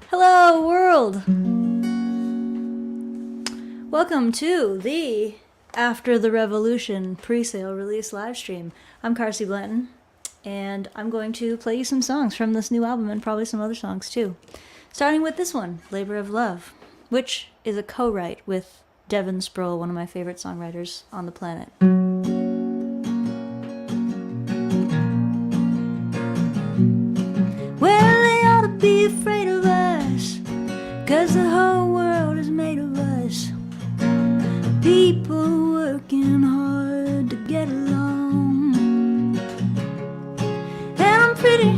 Hello, world! Welcome to the After the Revolution pre-sale release live stream. I'm Carsey Blanton, and I'm going to play you some songs from this new album and probably some other songs too. Starting with this one, Labor of Love, which is a co-write with Devin Sproul, one of my favorite songwriters on the planet. Well, they ought to be afraid of us, 'cause the whole world is made of us. People working hard to get along. And I'm pretty,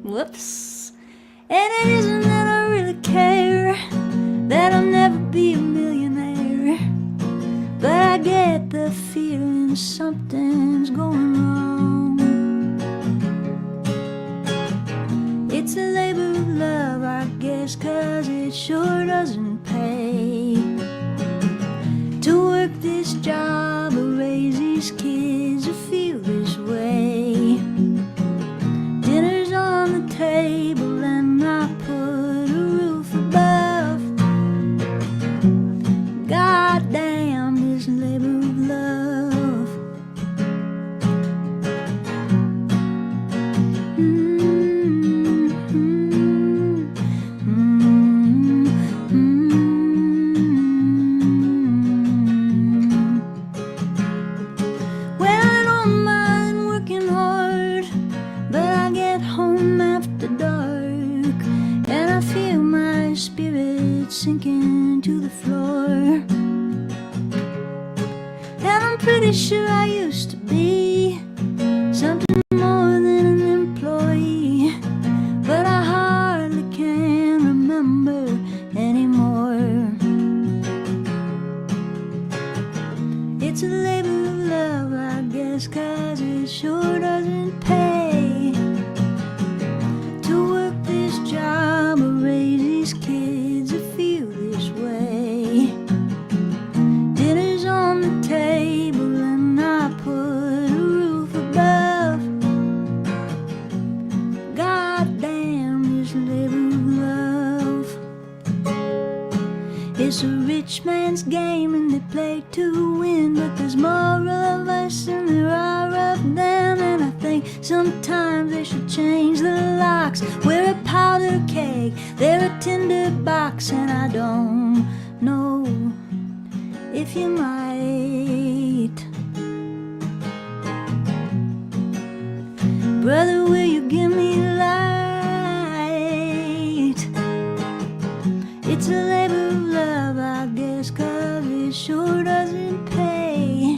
whoops, and it isn't that I really care that I'll never be a millionaire, but I get the feeling something's going wrong. It's a labor of love, I guess, 'cause it sure doesn't pay to work this job or raise these kids or feel this way. Dinner's on the table and I put a roof above. God damn this labor of love. Well, I don't mind working hard, but I get home after dark and I feel my spirit sinking to the floor. And I'm pretty sure I used to be something more than an employee, but I hardly can remember anymore. It's a labor of love, I guess, 'cause it sure doesn't pay to work this job or raise these kids or feel this way. Dinner's on the table and I put a roof above. God damn this labor of love. It's a rich man's game and they play to win, but there's more of us than there are of them. And I think sometimes they should change the locks. We're a powder keg, they're a tinder box, and I don't know if you might. Brother, will you give me light? It's a labor of love, I guess, 'cause it sure doesn't pay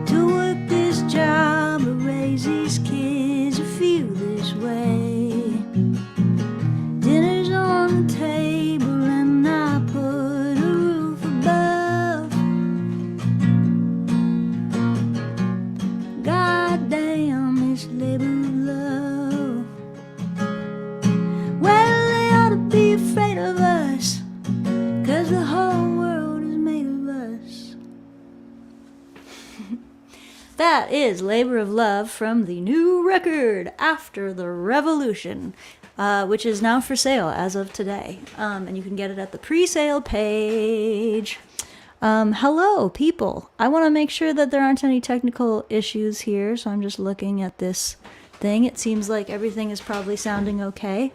to work this job or raise these kids or feel this way. Dinner's on the table and I put a roof above. God damn this labor of love. Well, they ought to be afraid of us, 'cause the whole world is made of us. That is Labor of Love from the new record, After the Revolution, which is now for sale as of today. And you can get it at the pre-sale page. Hello, people. I want to make sure that there aren't any technical issues here, so I'm just looking at this thing. It seems like everything is probably sounding okay.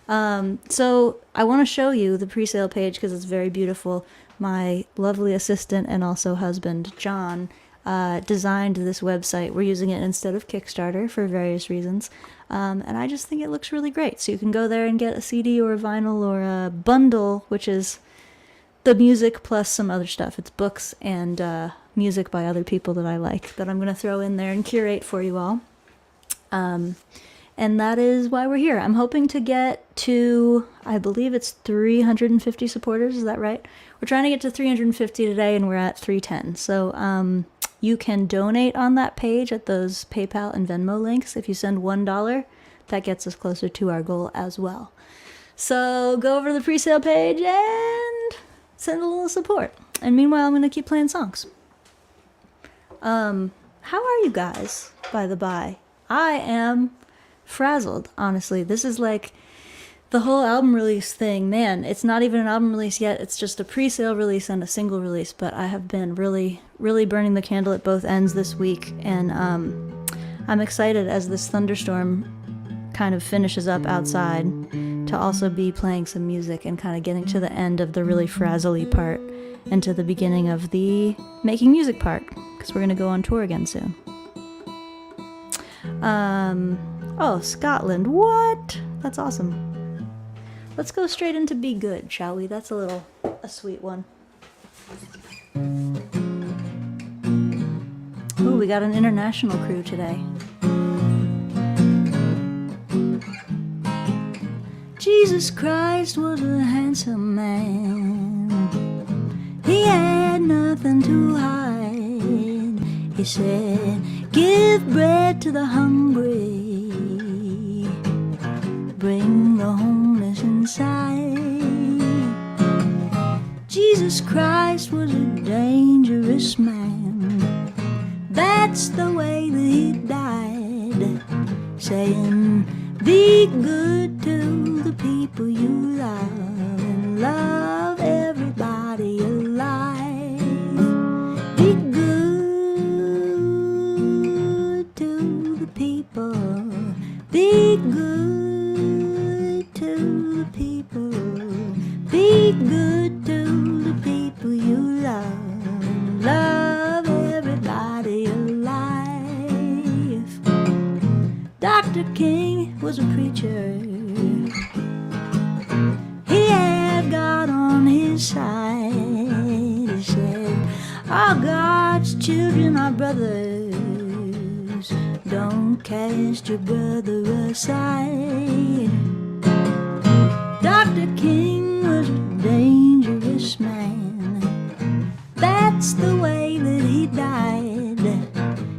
So I want to show you the pre-sale page because it's very beautiful. My lovely assistant and also husband, John, designed this website. We're using it instead of Kickstarter for various reasons. And I just think it looks really great. So you can go there and get a CD or a vinyl or a bundle, which is the music plus some other stuff. It's books and music by other people that I like that I'm going to throw in there and curate for you all. And that is why we're here. I'm hoping to get to, I believe it's 350 supporters. Is that right? We're trying to get to 350 today, and we're at 310. So you can donate on that page at those PayPal and Venmo links. If you send $1, that gets us closer to our goal as well. So go over to the pre-sale page and send a little support. And meanwhile, I'm going to keep playing songs. How are you guys, by the by? I am frazzled, honestly. This is like the whole album release thing. Man, it's not even an album release yet. It's just a pre-sale release and a single release. But I have been really, really burning the candle at both ends this week. And I'm excited as this thunderstorm kind of finishes up outside to also be playing some music and kind of getting to the end of the really frazzly part and to the beginning of the making music part, because we're going to go on tour again soon. Oh, Scotland, what? That's awesome. Let's go straight into Be Good, shall we? That's a sweet one. Ooh, we got an international crew today. Jesus Christ was a handsome man. He had nothing to hide. He said, give bread to the hungry. Bring the homeless inside. Jesus Christ was a dangerous man. That's the way that he died. Saying, be good to the people you love and love everybody alive. Be good to the people. Be good to the people. Be good to the people you love and love everybody alive. Dr. King was a preacher. He had God on his side. He said, all God's children are brothers. Don't cast your brother aside. Dr. King was a dangerous man. That's the way that he died.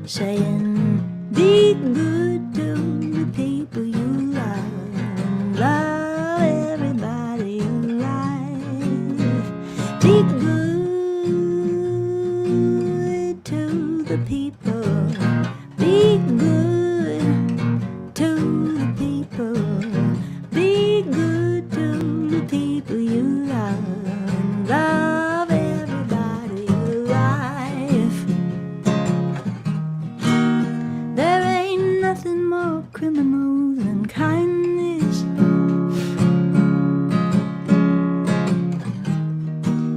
Saying, be good to the people you love and love everybody alive. Be good to the people. Be good to the people. Be good to the people you love and love everybody alive. There ain't nothing more criminal than kindness.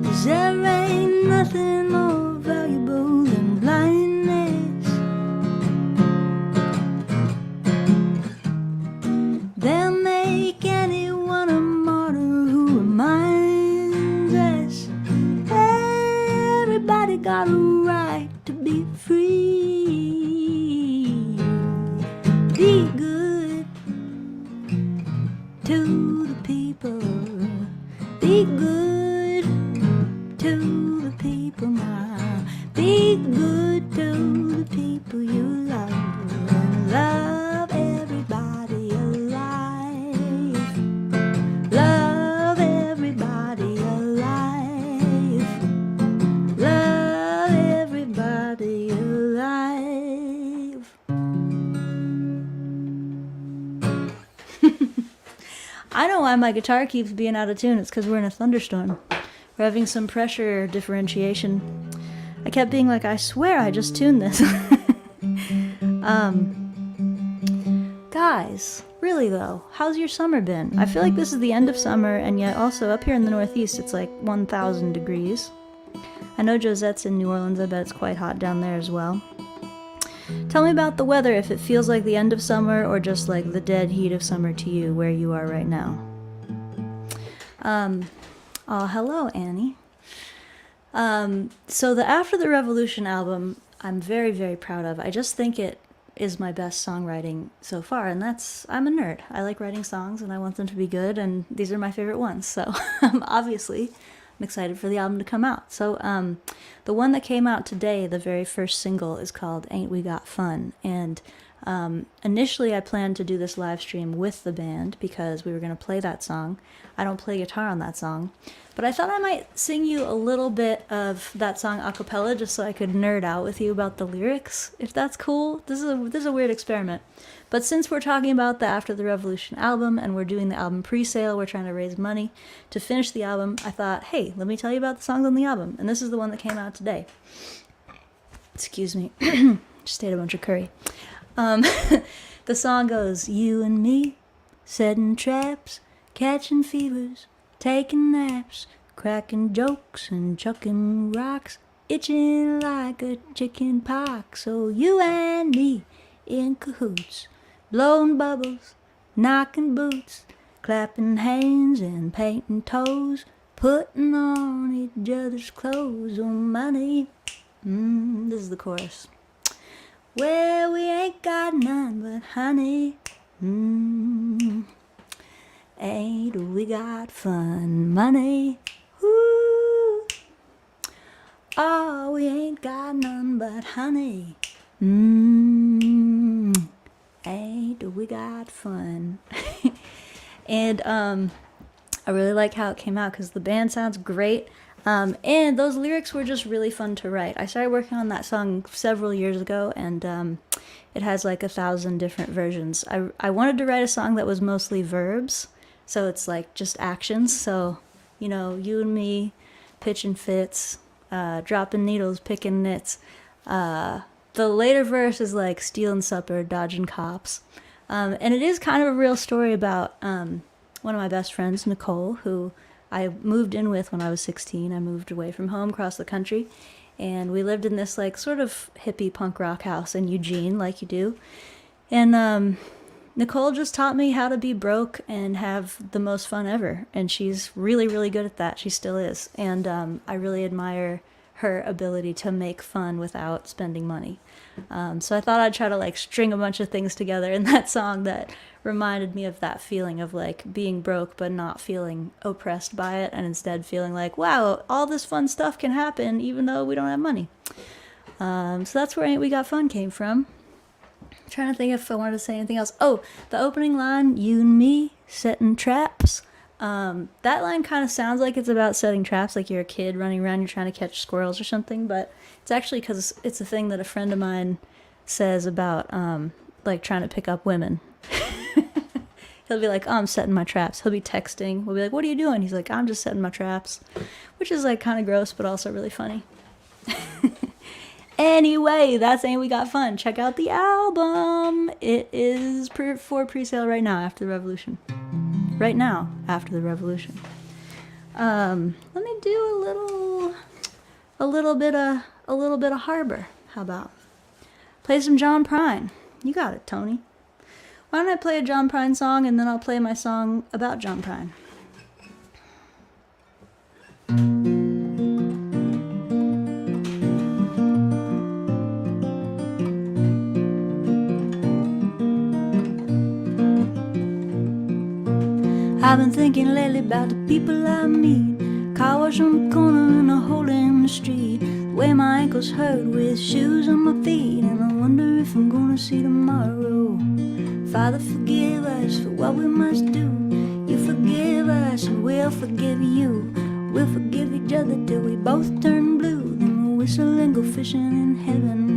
'Cause there ain't nothing more valuable than blindness. They'll make anyone a martyr who reminds us everybody got a right to be free. Be good to the people. Be good to the people now. Be good to the people you love and love everybody alive. Love everybody alive. Love everybody alive. I know why my guitar keeps being out of tune. It's because we're in a thunderstorm. We're having some pressure differentiation. I kept being like, I swear I just tuned this. Guys, really though, how's your summer been? I feel like this is the end of summer, and yet also up here in the Northeast it's like 1,000 degrees. I know Josette's in New Orleans. I bet it's quite hot down there as well. Tell me about the weather, if it feels like the end of summer or just like the dead heat of summer to you where you are right now. Oh, hello, Annie. So the After the Revolution album, I'm very, very proud of. I just think it is my best songwriting so far, and I'm a nerd. I like writing songs, and I want them to be good, and these are my favorite ones. So obviously, I'm excited for the album to come out. So the one that came out today, the very first single, is called Ain't We Got Fun, and Initially, I planned to do this live stream with the band because we were going to play that song. I don't play guitar on that song, but I thought I might sing you a little bit of that song a cappella just so I could nerd out with you about the lyrics, if that's cool. This is a weird experiment. But since we're talking about the After the Revolution album and we're doing the album pre-sale, we're trying to raise money to finish the album, I thought, hey, let me tell you about the songs on the album. And this is the one that came out today. Excuse me. Just ate a bunch of curry. The song goes, you and me, setting traps, catching fevers, taking naps, cracking jokes and chucking rocks, itching like a chicken pox. So you and me in cahoots, blowing bubbles, knocking boots, clapping hands and painting toes, putting on each other's clothes. Oh, money. This is the chorus. Well, we ain't got none but honey. Ain't we got fun money? Woo. Oh, we ain't got none but honey. Ain't we got fun? And I really like how it came out because the band sounds great. And those lyrics were just really fun to write. I started working on that song several years ago, and it has like 1,000 different versions. I wanted to write a song that was mostly verbs, so it's like just actions. So, you know, you and me, pitching fits, dropping needles, picking nits. The later verse is like stealing supper, dodging cops. And it is kind of a real story about one of my best friends, Nicole, who I moved in with when I was 16. I moved away from home across the country, and we lived in this like sort of hippie punk rock house in Eugene, like you do. And Nicole just taught me how to be broke and have the most fun ever, and she's really, really good at that. She still is, and I really admire her ability to make fun without spending money. So I thought I'd try to like string a bunch of things together in that song that reminded me of that feeling of like being broke but not feeling oppressed by it, and instead feeling like, wow, all this fun stuff can happen even though we don't have money. So that's where Ain't We Got Fun came from. I'm trying to think if I wanted to say anything else. Oh, the opening line, you and me setting traps. That line kind of sounds like it's about setting traps, like you're a kid running around, you're trying to catch squirrels or something, but it's actually because it's a thing that a friend of mine says about like trying to pick up women. He'll be like, oh, I'm setting my traps. He'll be texting. We'll be like, what are you doing? He's like, I'm just setting my traps, which is like kind of gross, but also really funny. Anyway, that's Ain't We Got Fun. Check out the album. It is for pre-sale right now after the revolution. Right now after the revolution. Let me do a little bit of Harbor. How about play some John Prine? You got it, Tony. Why don't I play a John Prine song and then I'll play my song about John Prine. I've been thinking lately about the people I meet. Car wash on the corner and a hole in the street. The way my ankles hurt with shoes on my feet. And I wonder if I'm gonna see tomorrow. Father, forgive us for what we must do. You forgive us and we'll forgive you. We'll forgive each other till we both turn blue. Then we'll whistle and go fishing in heaven.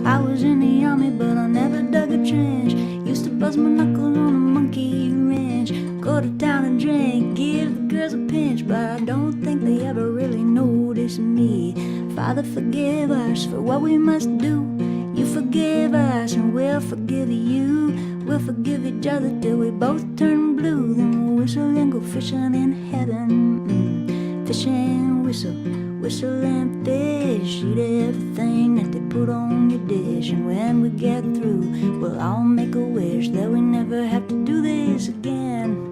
I was in the army but I never dug a trench. Used to buzz my knuckles on a monkey wrench. Go to town and drink, give the girls a pinch, but I don't think they ever really noticed me. Father, forgive us for what we must do. You forgive us and we'll forgive you. We'll forgive each other till we both turn blue. Then we'll whistle and go fishing in heaven. Fish and whistle, whistle and fish. Eat everything that they put on your dish. And when we get through, we'll all make a wish that we never have to do this again.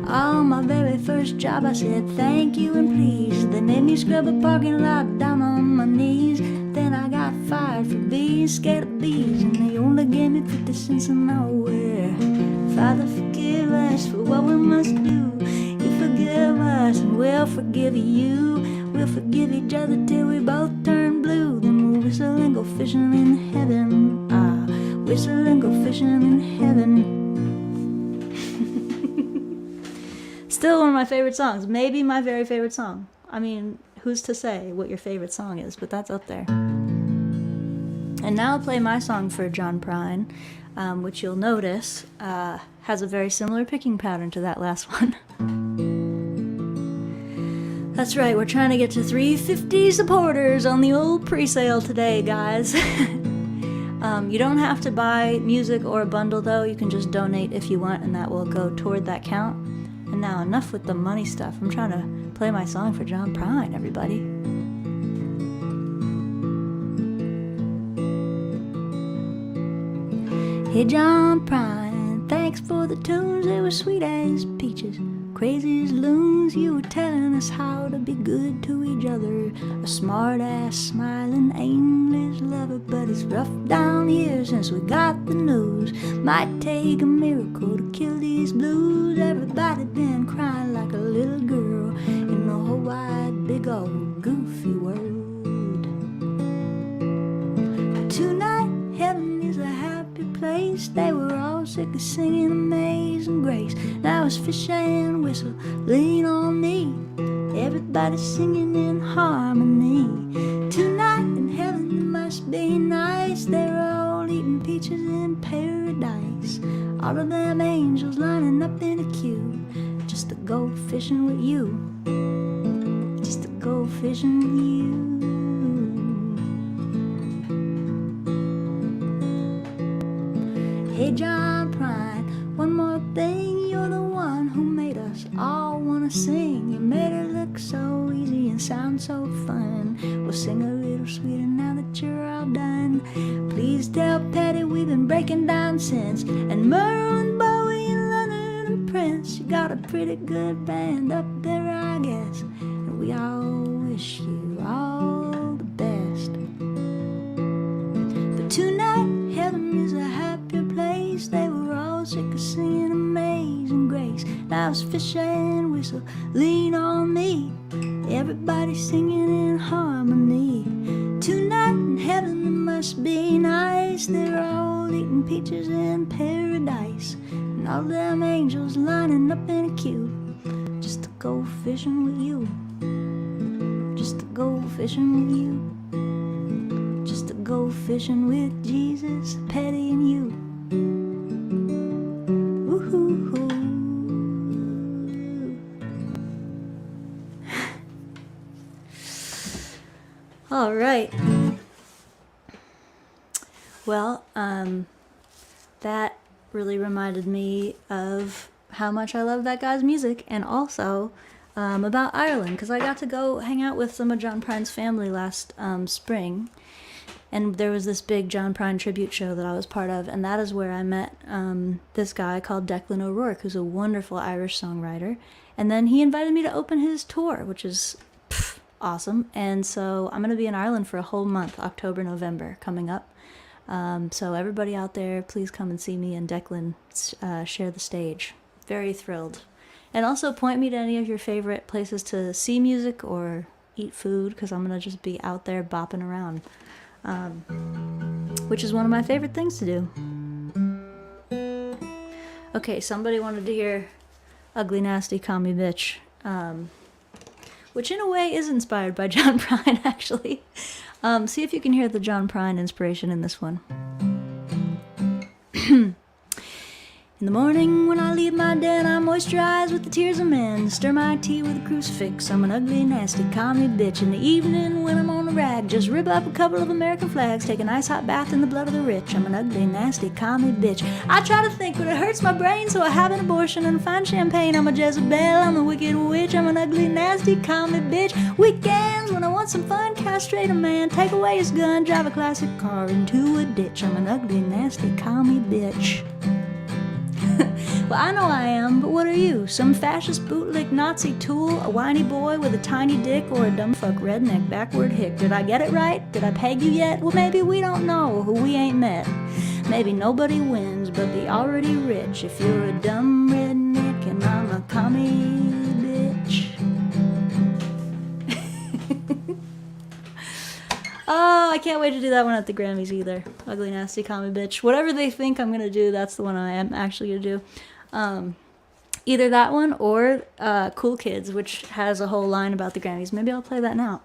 On my very first job I said thank you and please. They made me scrub a parking lot down on my knees. Then I got fired fired for being scared of bees, and they only gave me 50 cents an hour. Father, forgive us for what we must do. You forgive us and we'll forgive you. We'll forgive each other till we both turn blue. Then we'll whistle and go fishing in heaven. Whistle and go fishing in heaven. Still one of my favorite songs. Maybe my very favorite song. I mean, who's to say what your favorite song is, but that's up there. And now I'll play my song for John Prine, which you'll notice has a very similar picking pattern to that last one. That's right, we're trying to get to 350 supporters on the old pre-sale today, guys. You don't have to buy music or a bundle, though. You can just donate if you want, and that will go toward that count. And now enough with the money stuff. I'm trying to play my song for John Prine, everybody. Hey John Prine, thanks for the tunes, they were sweet as peaches. Crazy as loons, you were telling us how to be good to each other. A smart-ass, smiling, aimless lover, but it's rough down here since we got the news. Might take a miracle to kill these blues. Everybody been crying like a little girl in the whole wide, big old goofy world. Tonight, heaven is a happy place. They were all sick of singing Amazing Grace. Now it's fish and whistle, lean on me. Everybody singing in harmony. Tonight in heaven it must be nice. They're all eating peaches in paradise. All of them angels lining up in a queue just to go fishing with you. Just to go fishing with you. Hey John Prine, one more thing, you're the one who made us all wanna sing. You made it look so easy and sound so fun. We'll sing a little sweeter now that you're all done. Please tell Patty we've been breaking down since. And Merle and Bowie and Leonard and Prince, you got a pretty good band up there, I guess. And we all wish you all the best. But tonight, heaven is a happier place. They were all sick of singing Amazing Grace. Now it's fish and whistle, lean on me. Everybody singing in harmony. Tonight in heaven it must be nice. They're all eating peaches in paradise. And all them angels lining up in a queue just to go fishing with you. Just to go fishing with you. Just to go fishing with Jesus, Patty, and you. Woo-hoo-hoo. All right. Well, that really reminded me of how much I love that guy's music, and also about Ireland, because I got to go hang out with some of John Prine's family last spring. And there was this big John Prine tribute show that I was part of, and that is where I met this guy called Declan O'Rourke, who's a wonderful Irish songwriter. And then he invited me to open his tour, which is awesome. And so I'm going to be in Ireland for a whole month, October, November, coming up. So everybody out there, please come and see me and Declan share the stage. Very thrilled. And also point me to any of your favorite places to see music or eat food, because I'm going to just be out there bopping around. Which is one of my favorite things to do. Okay, somebody wanted to hear Ugly Nasty Call Me Bitch, which in a way is inspired by John Prine, actually. See if you can hear the John Prine inspiration in this one. In the morning when I leave my den, I moisturize with the tears of men. Stir my tea with a crucifix, I'm an ugly, nasty, call me bitch. In the evening when I'm on the rag, just rip up a couple of American flags. Take a nice hot bath in the blood of the rich. I'm an ugly, nasty, call me bitch. I try to think, but it hurts my brain, so I have an abortion and find champagne. I'm a Jezebel, I'm a wicked witch. I'm an ugly, nasty, call me bitch. Weekends when I want some fun, castrate a man, take away his gun, drive a classic car into a ditch. I'm an ugly, nasty, call me bitch. Well, I know I am, but what are you? Some fascist bootleg Nazi tool, a whiny boy with a tiny dick, or a dumb fuck redneck backward hick? Did I get it right? Did I peg you yet? Well, maybe we don't know who we ain't met. Maybe nobody wins, but be already rich if you're a dumb redneck and I'm a commie bitch. Oh, I can't wait to do that one at the Grammys either. Ugly, nasty, commie bitch. Whatever they think I'm gonna do, that's the one I am actually gonna do. Either that one or Cool Kids, which has a whole line about the Grammys. Maybe I'll play that now.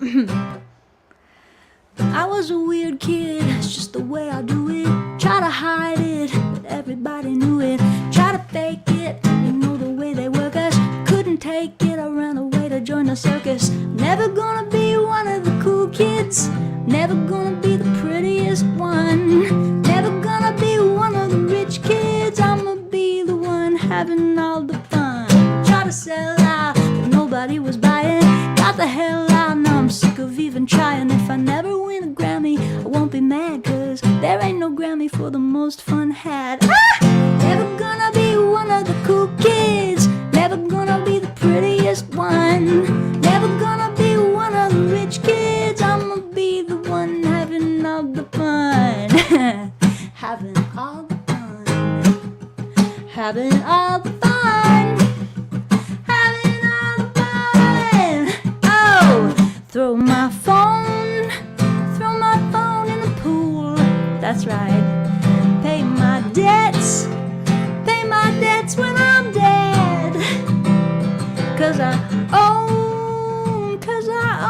I was a weird kid, it's just the way I do it. Try to hide it, but everybody knew it. Try to fake it, you know the way they work us. Couldn't take it, I ran away to join the circus. Never gonna be one of the cool kids. Never gonna be the prettiest one. Never gonna be one of the rich kids. I'ma be the one having all the fun. Try to sell out, but nobody was buying. Got the hell out, now I'm sick of even trying. If I never win a Grammy, I won't be mad, cause there ain't no Grammy for the most fun had. Never gonna be one of the cool kids. Never gonna be the prettiest one. Never gonna be one of the rich kids. I'ma be the one having all the fun. Having all the fun. Having all the fun. Having all the fun. Oh, throw my phone in the pool. That's right. Pay my debts when I'm dead. Cause I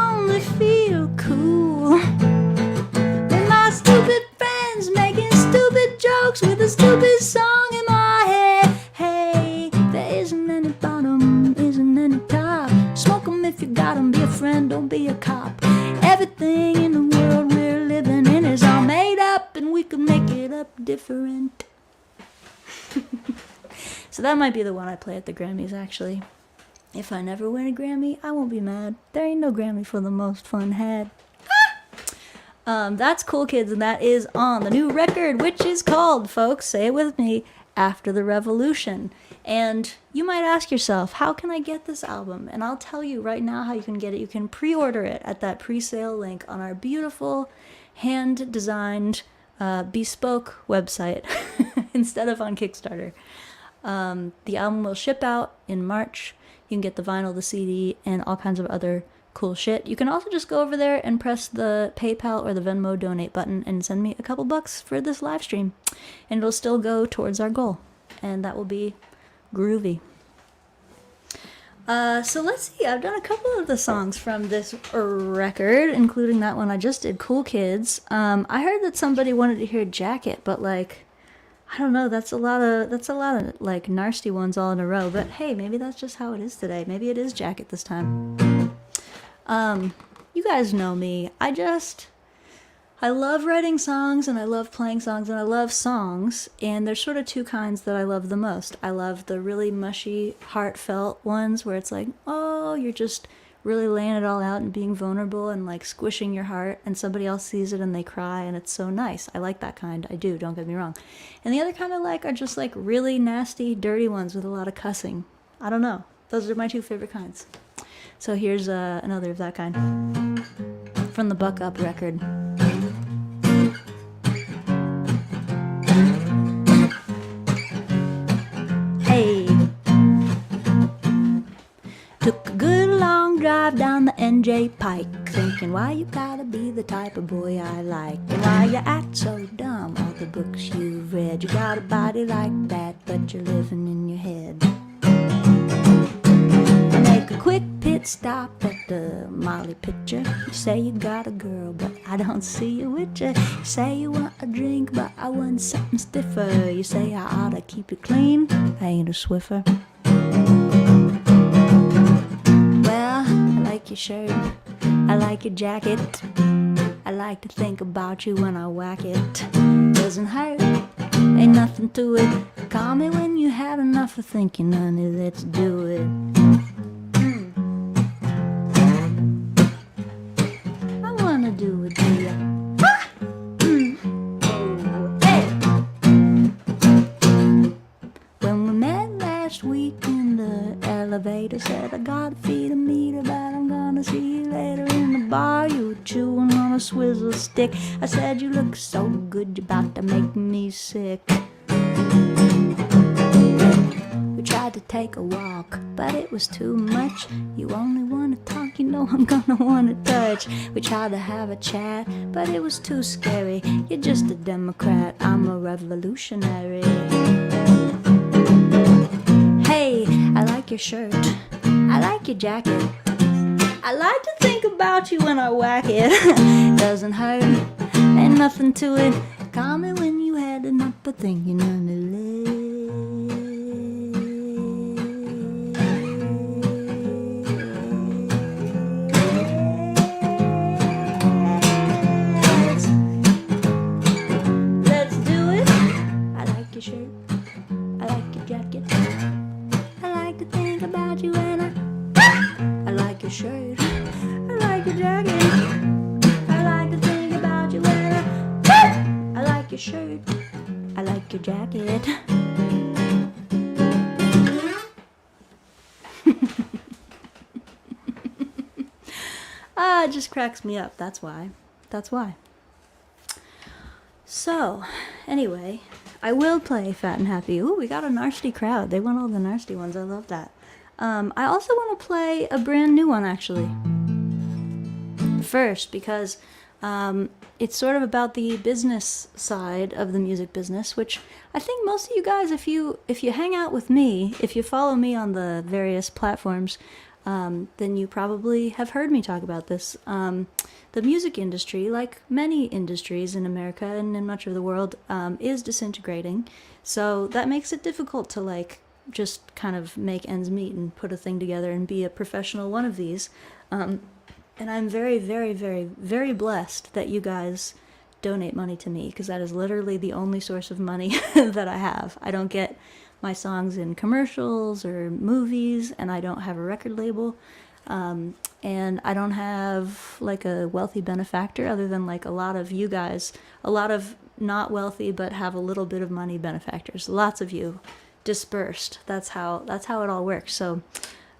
only feel cool. With my stupid friends making stupid jokes with a stupid song in my head. Hey, there isn't any bottom, isn't any top. Smoke 'em if you got 'em, be a friend, don't be a cop. Everything in the world we're living in is all made up, and we can make it up different. So that might be the one I play at the Grammys, actually. If I never win a Grammy, I won't be mad. There ain't no Grammy for the most fun had. That's Cool Kids, and that is on the new record, which is called, folks, say it with me, After the Revolution. And you might ask yourself, how can I get this album? And I'll tell you right now how you can get it. You can pre-order it at that pre-sale link on our beautiful, hand-designed, bespoke website instead of on Kickstarter. The album will ship out in March. You can get the vinyl, the CD, and all kinds of other cool shit. You can also just go over there and press the PayPal or the Venmo donate button and send me a couple bucks for this live stream. And it'll still go towards our goal. And that will be groovy. So let's see. I've done a couple of the songs from this record, including that one I just did, Cool Kids. I heard that somebody wanted to hear Jacket, but like, I don't know, that's a lot of like nasty ones all in a row, but hey, maybe that's just how it is today. Maybe it is Jacket this time. You guys know me. I love writing songs, and I love playing songs, and I love songs, and there's sort of two kinds that I love the most. I love the really mushy, heartfelt ones where it's like, oh, you're just really laying it all out and being vulnerable and like squishing your heart, and somebody else sees it and they cry, and it's so nice. I like that kind. I do, don't get me wrong. And the other kind I like are just like really nasty, dirty ones with a lot of cussing. I don't know. Those are my two favorite kinds. So here's another of that kind from the Buck Up record. Hey, took a good long drive down the NJ Pike, thinking why you gotta be the type of boy I like, and why you act so dumb. All the books you've read, you got a body like that, but you're living in your head. I make a quick pit stop at the Molly picture. You say you got a girl, but I don't see you with you. You say you want a drink, but I want something stiffer. You say I oughta keep it clean, I ain't a Swiffer. Well, I like your shirt, I like your jacket, I like to think about you when I whack it. Doesn't hurt, ain't nothing to it. Call me when you had enough of thinking, honey, let's do it. I wanna do it, do ya? Oh, hey. When we met swizzle stick. I said, you look so good, you're about to make me sick. We tried to take a walk, but it was too much. You only want to talk, you know I'm gonna want to touch. We tried to have a chat, but it was too scary. You're just a Democrat, I'm a revolutionary. Hey, I like your shirt, I like your jacket. I like to think about you when I whack it. Doesn't hurt, ain't nothing to it. Call me when you had enough of thinking on the Let's do it. I like your shirt, I like your jacket. I like to think about you and I like your shirt, I like your jacket. I like to think about you and I like your shirt, I like your jacket. It just cracks me up, that's why. That's why. So, anyway, I will play Fat and Happy. Ooh, we got a nasty crowd. They want all the nasty ones. I love that. I also want to play a brand new one, actually. First, because it's sort of about the business side of the music business, which I think most of you guys, if you hang out with me, if you follow me on the various platforms, then you probably have heard me talk about this. The music industry, like many industries in America and in much of the world, is disintegrating. So that makes it difficult to like just kind of make ends meet and put a thing together and be a professional one of these. And I'm very, very, very, very blessed that you guys donate money to me, because that is literally the only source of money that I have. I don't get my songs in commercials or movies, and I don't have a record label. And I don't have like a wealthy benefactor other than like a lot of you guys, a lot of not wealthy but have a little bit of money benefactors. Lots of you dispersed. That's how it all works. So,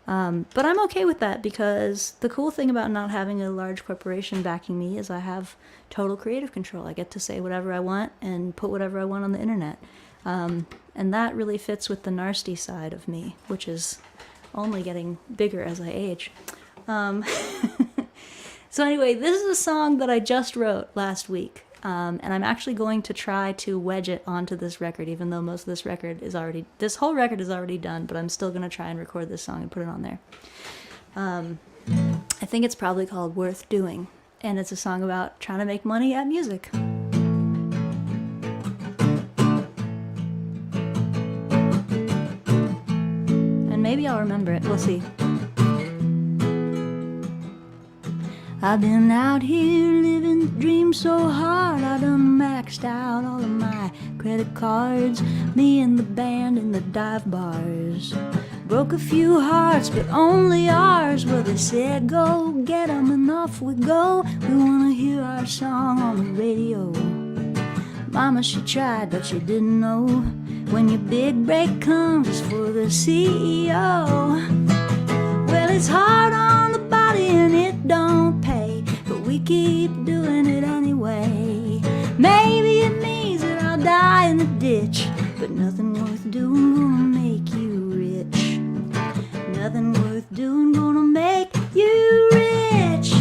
but I'm okay with that, because the cool thing about not having a large corporation backing me is I have total creative control. I get to say whatever I want and put whatever I want on the internet. And that really fits with the nasty side of me, which is only getting bigger as I age. So anyway, this is a song that I just wrote last week, and I'm actually going to try to wedge it onto this record, even though most of this whole record is already done, but I'm still going to try and record this song and put it on there. I think it's probably called Worth Doing, and it's a song about trying to make money at music. Maybe I'll remember it. We'll see. I've been out here living the dream so hard, I done maxed out all of my credit cards. Me and the band in the dive bars broke a few hearts, but only ours. Well, they said go get 'em and off we go. We wanna hear our song on the radio. Mama, she tried, but she didn't know. When your big break comes, it's for the CEO. Well, it's hard on the body and it don't pay, but we keep doing it anyway. Maybe it means that I'll die in the ditch, but nothing worth doing gonna make you rich. Nothing worth doing gonna make you rich.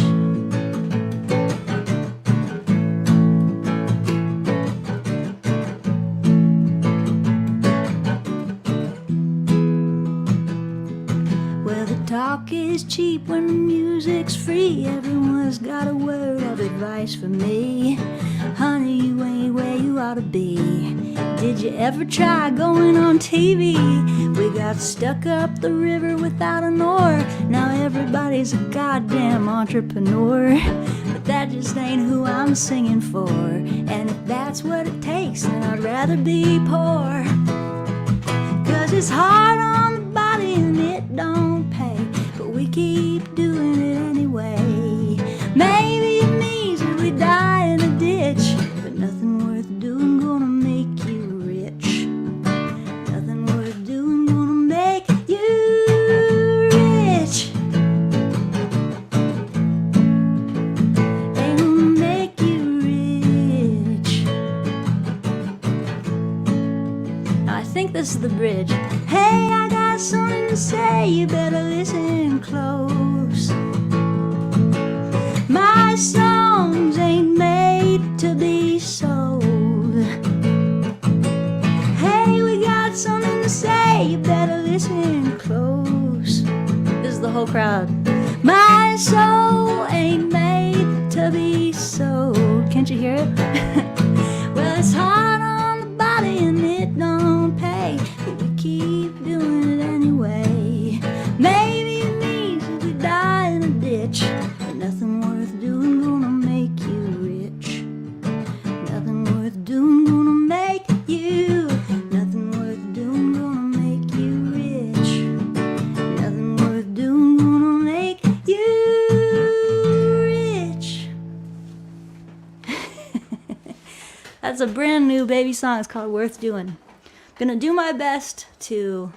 Talk is cheap when music's free. Everyone's got a word of advice for me. Honey, you ain't where you ought to be. Did you ever try going on TV? We got stuck up the river without an oar. Now everybody's a goddamn entrepreneur. But that just ain't who I'm singing for. And if that's what it takes, then I'd rather be poor. 'Cause it's hard on the body and it don't pay, but we keep doing it anyway. Maybe it means that we die in a ditch, but nothing worth doing gonna make you rich. Nothing worth doing gonna make you rich. Ain't gonna make This is the bridge. Hey, I got something to say, you better listen close. My songs ain't made to be sold. Hey, we got something to say, you better listen close. This is the whole crowd. My soul ain't made to be sold. Can't you hear it? Well, it's hard on the body and it don't pay, but we keep doing it anyway. Maybe it means that we die in a ditch, but nothing worth doing gonna make you rich. Nothing worth doing gonna make you. Nothing worth doing gonna make you rich. Nothing worth doing gonna make you rich. That's a brand new baby song. It's called Worth Doing. I'm gonna do my best to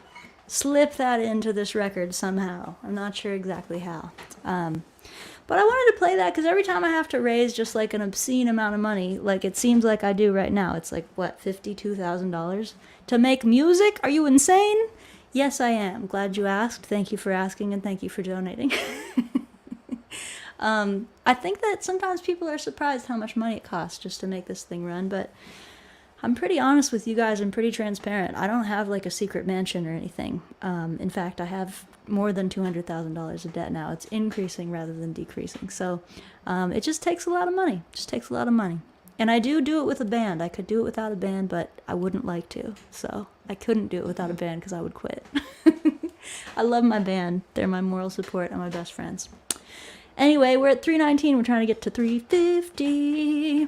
slip that into this record somehow. I'm not sure exactly how. But I wanted to play that because every time I have to raise just like an obscene amount of money, like it seems like I do right now, it's like, what, $52,000? To make music? Are you insane? Yes, I am. Glad you asked. Thank you for asking and thank you for donating. I think that sometimes people are surprised how much money it costs just to make this thing run, but I'm pretty honest with you guys and pretty transparent. I don't have like a secret mansion or anything. In fact, I have more than $200,000 of debt now. It's increasing rather than decreasing. So it just takes a lot of money. It just takes a lot of money. And I do it with a band. I could do it without a band, but I wouldn't like to. So I couldn't do it without a band because I would quit. I love my band. They're my moral support and my best friends. Anyway, we're at 319. We're trying to get to 350.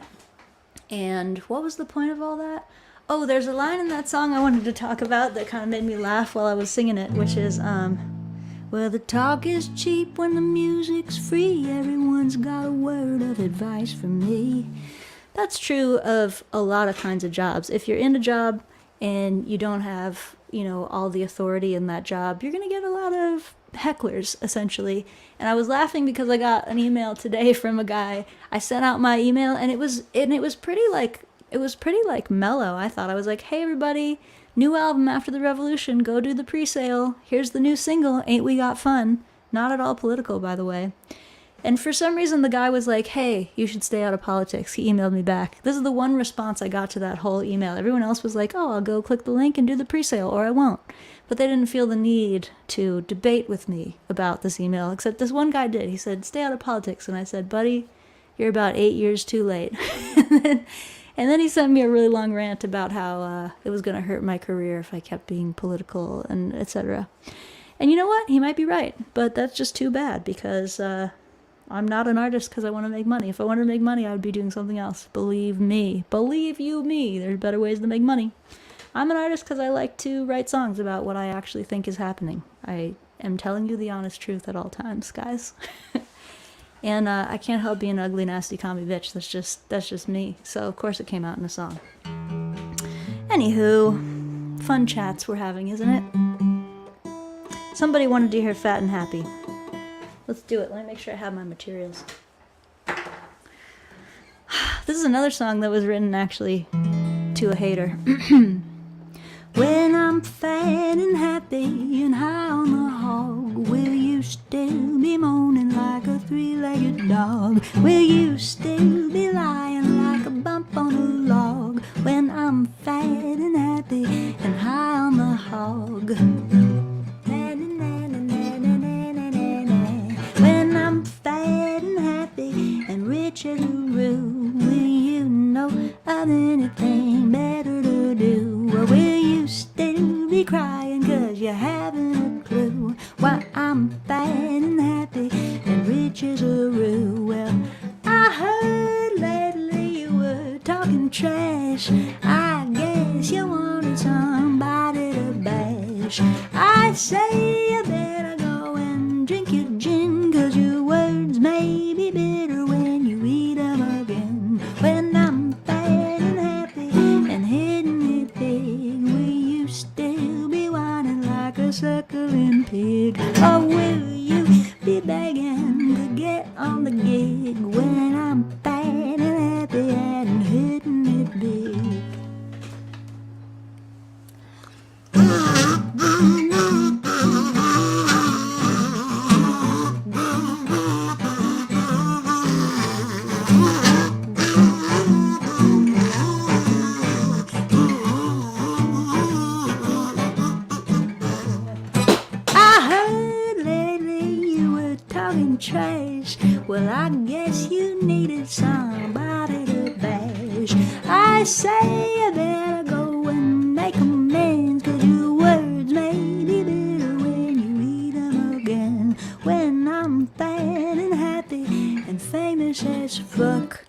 And what was the point of all that? Oh, there's a line in that song I wanted to talk about that kind of made me laugh while I was singing it, which is, well, the talk is cheap when the music's free. Everyone's got a word of advice from me. That's true of a lot of kinds of jobs. If you're in a job and you don't have, all the authority in that job, you're going to get a lot of hecklers, essentially. And I was laughing because I got an email today from a guy. I sent out my email and it was pretty like mellow. I thought, I was like, hey everybody, new album After the Revolution, go do the pre-sale. Here's the new single, Ain't We Got Fun. Not at all political, by the way. And for some reason the guy was like, hey, you should stay out of politics. He emailed me back. This is the one response I got to that whole email. Everyone else was like, oh, I'll go click the link and do the pre-sale, or I won't. But they didn't feel the need to debate with me about this email, except this one guy did. He said, stay out of politics. And I said, buddy, you're about 8 years too late. And then he sent me a really long rant about how it was going to hurt my career if I kept being political and etc. And you know what? He might be right, but that's just too bad because I'm not an artist because I want to make money. If I wanted to make money, I would be doing something else. Believe me. Believe you me. There's better ways to make money. I'm an artist because I like to write songs about what I actually think is happening. I am telling you the honest truth at all times, guys. And I can't help being an ugly, nasty commie bitch. That's just me. So of course it came out in a song. Anywho, fun chats we're having, isn't it? Somebody wanted to hear Fat and Happy. Let's do it. Let me make sure I have my materials. This is another song that was written actually to a hater. When I'm fat and happy and high on the hog, will you still be moaning like a three-legged dog? Will you still be lying like a bump on a log? When I'm fat and happy and high on the hog. When I'm fat and happy and rich as a rue, will you know of anything better to do? Or will you still be crying 'cause you haven't a clue? Why I'm fat and happy and rich as a rue. Well, I heard lately you were talking trash. I guess you wanted somebody to bash. I say you better go and drink your gin, 'cause your words may be bitter when you eat them again. When I'm fat and happy and hitting it big, will you still be whining like a suckling pig? Or will you be begging to get on the gig when I'm fat and happy and hitting it big? trash. Well, I guess you needed somebody to bash. I say you better go and make amends, 'cause your words may be bitter when you read them again. When I'm fat and happy and famous as fuck,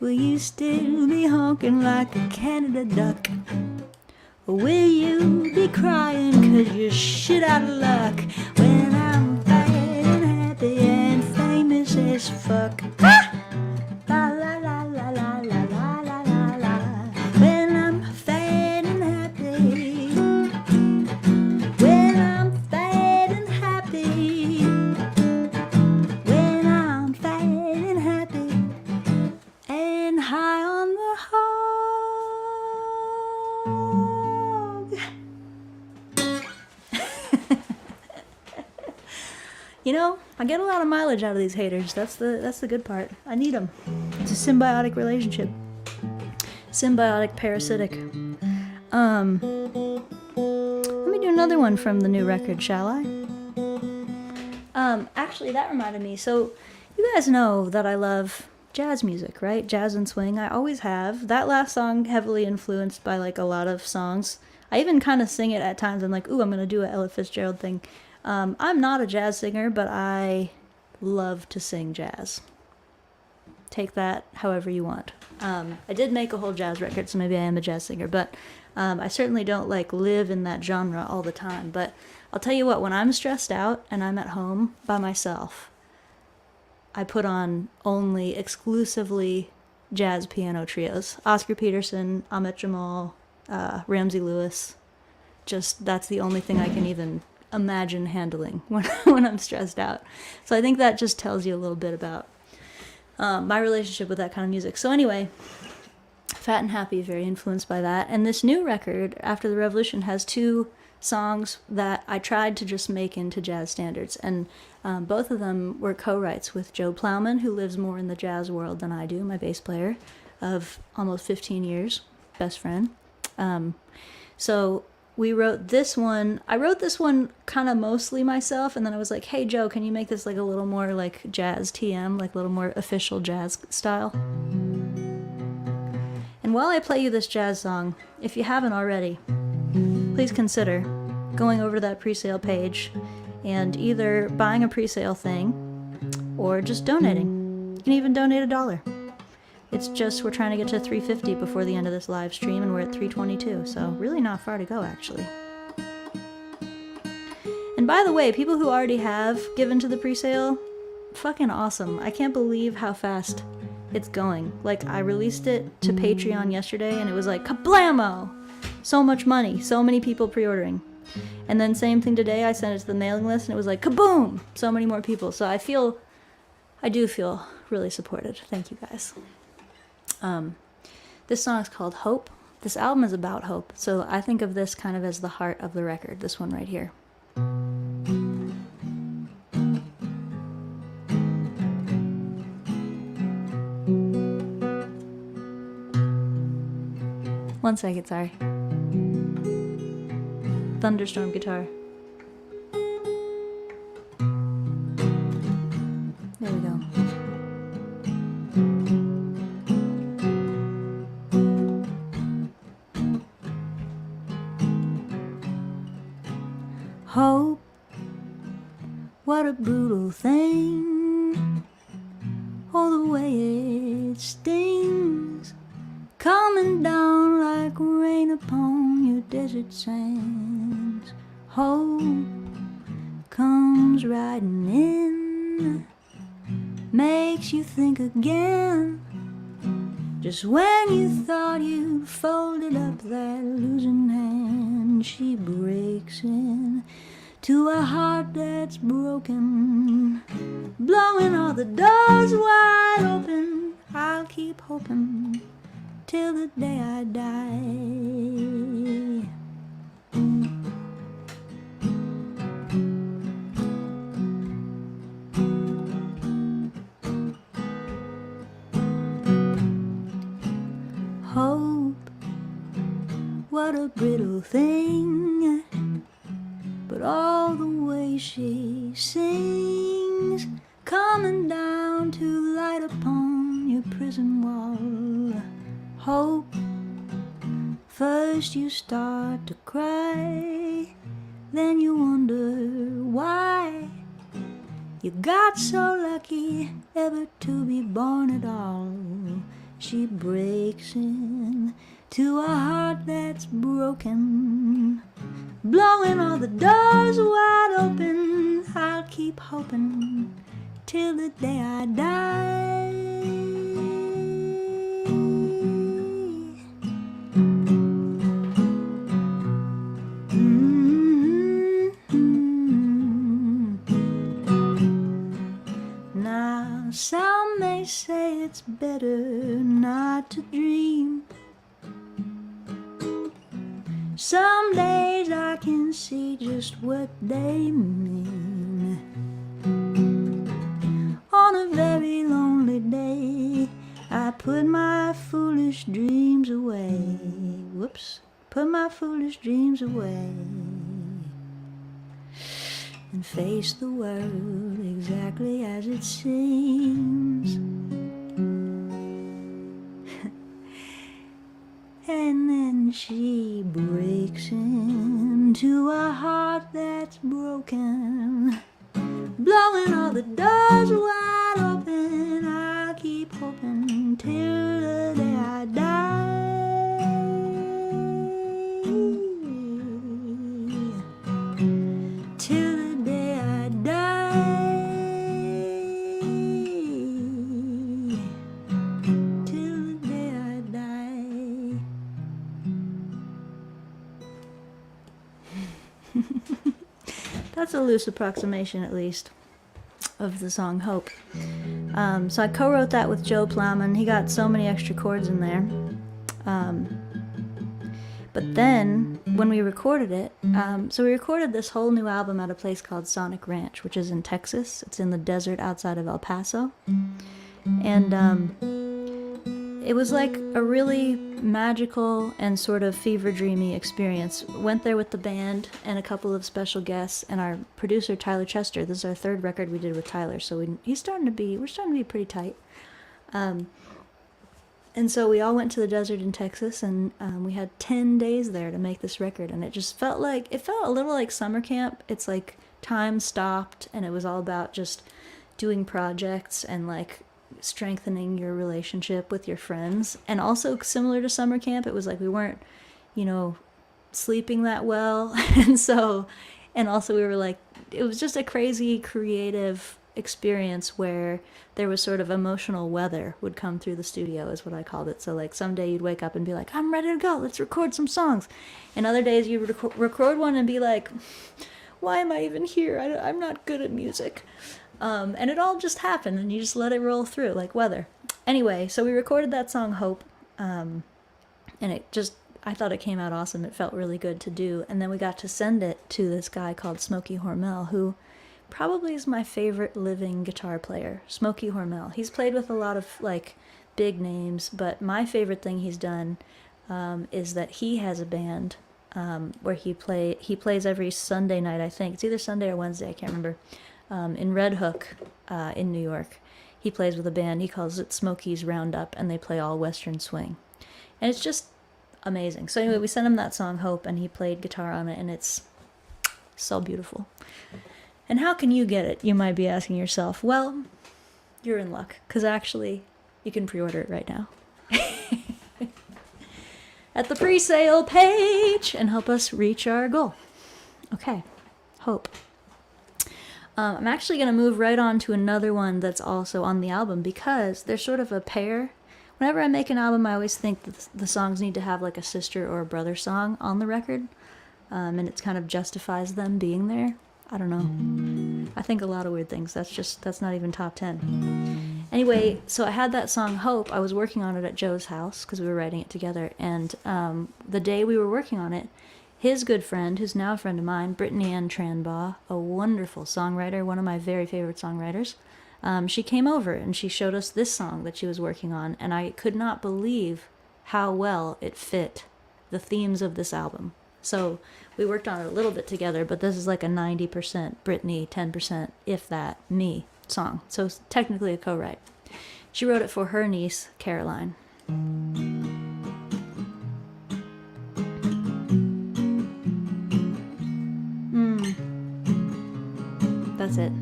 will you still be honking like a Canada duck? Or will you be crying 'cause you're shit out of luck? When I'm fat and happy and famous as fuck. Ah! La la la la la la la la la la. When I'm fat and happy. When I'm fat and happy. When I'm fat and happy and high on the hog. You know, I get a lot of mileage out of these haters. That's the good part. I need them. It's a symbiotic relationship. Symbiotic, parasitic. Let me do another one from the new record, shall I? Actually, that reminded me. So, you guys know that I love jazz music, right? Jazz and swing. I always have. That last song heavily influenced by like a lot of songs. I even kind of sing it at times. I'm like, ooh, I'm gonna do a Ella Fitzgerald thing. I'm not a jazz singer, but I love to sing jazz. Take that however you want. I did make a whole jazz record, so maybe I am a jazz singer, but I certainly don't like live in that genre all the time. But I'll tell you what, when I'm stressed out and I'm at home by myself, I put on only exclusively jazz piano trios. Oscar Peterson, Ahmet Jamal, Ramsey Lewis. Just, that's the only thing I can even imagine handling when I'm stressed out. So I think that just tells you a little bit about my relationship with that kind of music. So anyway, Fat and Happy, very influenced by that. And this new record, After the Revolution, has 2 songs that I tried to just make into jazz standards. And both of them were co-writes with Joe Plowman, who lives more in the jazz world than I do, my bass player of almost 15 years, best friend. So we wrote this one. I wrote this one kind of mostly myself, and then I was like, hey, Joe, can you make this like a little more like jazz TM, like a little more official jazz style? And while I play you this jazz song, if you haven't already, please consider going over to that pre-sale page and either buying a pre-sale thing or just donating. You can even donate $1. It's just we're trying to get to 350 before the end of this live stream, and we're at 322, so really not far to go, actually. And by the way, people who already have given to the pre-sale, fucking awesome. I can't believe how fast it's going. Like, I released it to Patreon yesterday, and it was like, kablamo! So much money, so many people pre-ordering. And then same thing today, I sent it to the mailing list, and it was like, kaboom! So many more people. So I do feel really supported. Thank you, guys. This song is called Hope. This album is about hope, so I think of this kind of as the heart of the record, this one right here. One second, sorry. Thunderstorm guitar. There we go. Hope, what a brutal thing. Oh, the way it stings, coming down like rain upon your desert sands. Hope comes riding in, makes you think again. Just when you thought you'd folded up that losing hand, she breaks in to a heart that's broken, blowing all the doors wide open. I'll keep hoping till the day I die. Hope, what a brittle thing, but all the way she sings coming down to light upon your prison wall. Hope, first you start to cry, then you wonder why you got so lucky ever to be born at all. She breaks in to a heart that's broken, blowing all the doors wide open. I'll keep hoping till the day I die. Now some may say it's better not to dream. Some days I can see just what they mean. On a very lonely day, I put my foolish dreams away. Whoops. Put my foolish dreams away and face the world exactly as it seems. And then she breaks into a heart that's broken, blowing all the doors wide open. I'll keep hoping till the day I die. Till the day I die. Till the day I die. That's a loose approximation, at least, of the song Hope. So I co-wrote that with Joe Plowman. He got so many extra chords in there. But then, when we recorded it, so we recorded this whole new album at a place called Sonic Ranch, which is in Texas. It's in the desert outside of El Paso. And it was like a really magical and sort of fever-dreamy experience. Went there with the band and a couple of special guests and our producer Tyler Chester. This is our third record we did with Tyler, so we're starting to be pretty tight. And so we all went to the desert in Texas, and we had 10 days there to make this record, and it felt a little like summer camp. It's like time stopped, and it was all about just doing projects and like strengthening your relationship with your friends. And also similar to summer camp, it was like we weren't, sleeping that well. and also we were like, it was just a crazy creative experience where there was sort of emotional weather would come through the studio, is what I called it. So like someday you'd wake up and be like, I'm ready to go, let's record some songs. And other days you would record one and be like, why am I even here? I'm not good at music. And it all just happened, and you just let it roll through like weather. Anyway, so we recorded that song Hope, and I thought it came out awesome. It felt really good to do. And then we got to send it to this guy called Smokey Hormel, who probably is my favorite living guitar player. Smokey Hormel. He's played with a lot of like big names, but my favorite thing he's done is that he has a band where he plays every Sunday night, I think. It's either Sunday or Wednesday, I can't remember. In Red Hook, in New York. He plays with a band. He calls it Smokey's Roundup, and they play all Western swing. And it's just amazing. So anyway, we sent him that song, Hope, and he played guitar on it, and it's so beautiful. And how can you get it, you might be asking yourself? Well, you're in luck, because actually, you can pre-order it right now. At the pre-sale page, and help us reach our goal. Okay, Hope. I'm actually going to move right on to another one that's also on the album, because they're sort of a pair. Whenever I make an album, I always think that the songs need to have like a sister or a brother song on the record, and it kind of justifies them being there. I don't know. I think a lot of weird things. That's not even top 10. Anyway, so I had that song Hope. I was working on it at Joe's house because we were writing it together, and the day we were working on it, his good friend, who's now a friend of mine, Brittany Ann Tranbaugh, a wonderful songwriter, one of my very favorite songwriters, she came over and she showed us this song that she was working on, and I could not believe how well it fit the themes of this album. So we worked on it a little bit together, but this is like a 90% Brittany, 10%, if that, me. song, so it's technically a co-write. She wrote it for her niece, Caroline. That's it.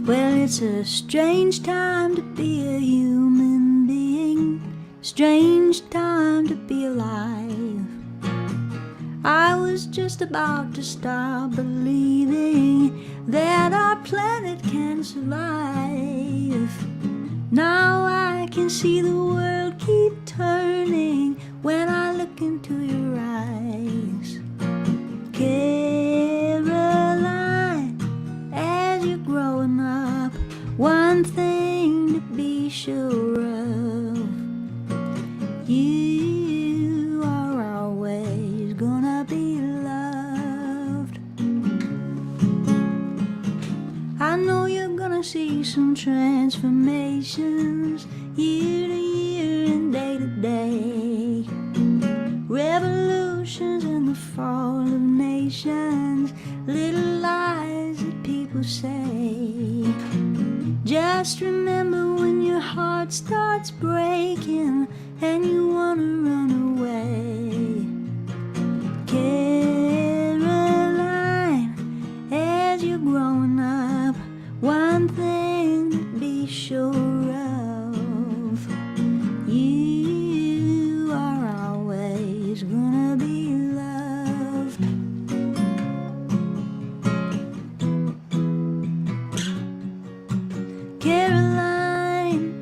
Well, it's a strange time to be a human being, strange time to be alive. I was just about to start believing that our planet can survive. Now I can see the world keep turning when I look into your eyes. Caroline, as you're growing up, one thing to be sure of, you are always gonna be loved. I know you're gonna see some transformations year to year and day to day. Revolutions and the fall of nations, little lies that people say. Just remember when your heart starts breaking and you wanna run away. Caroline, as you're growing up, one thing to be sure of, you are always gonna be loved. Caroline,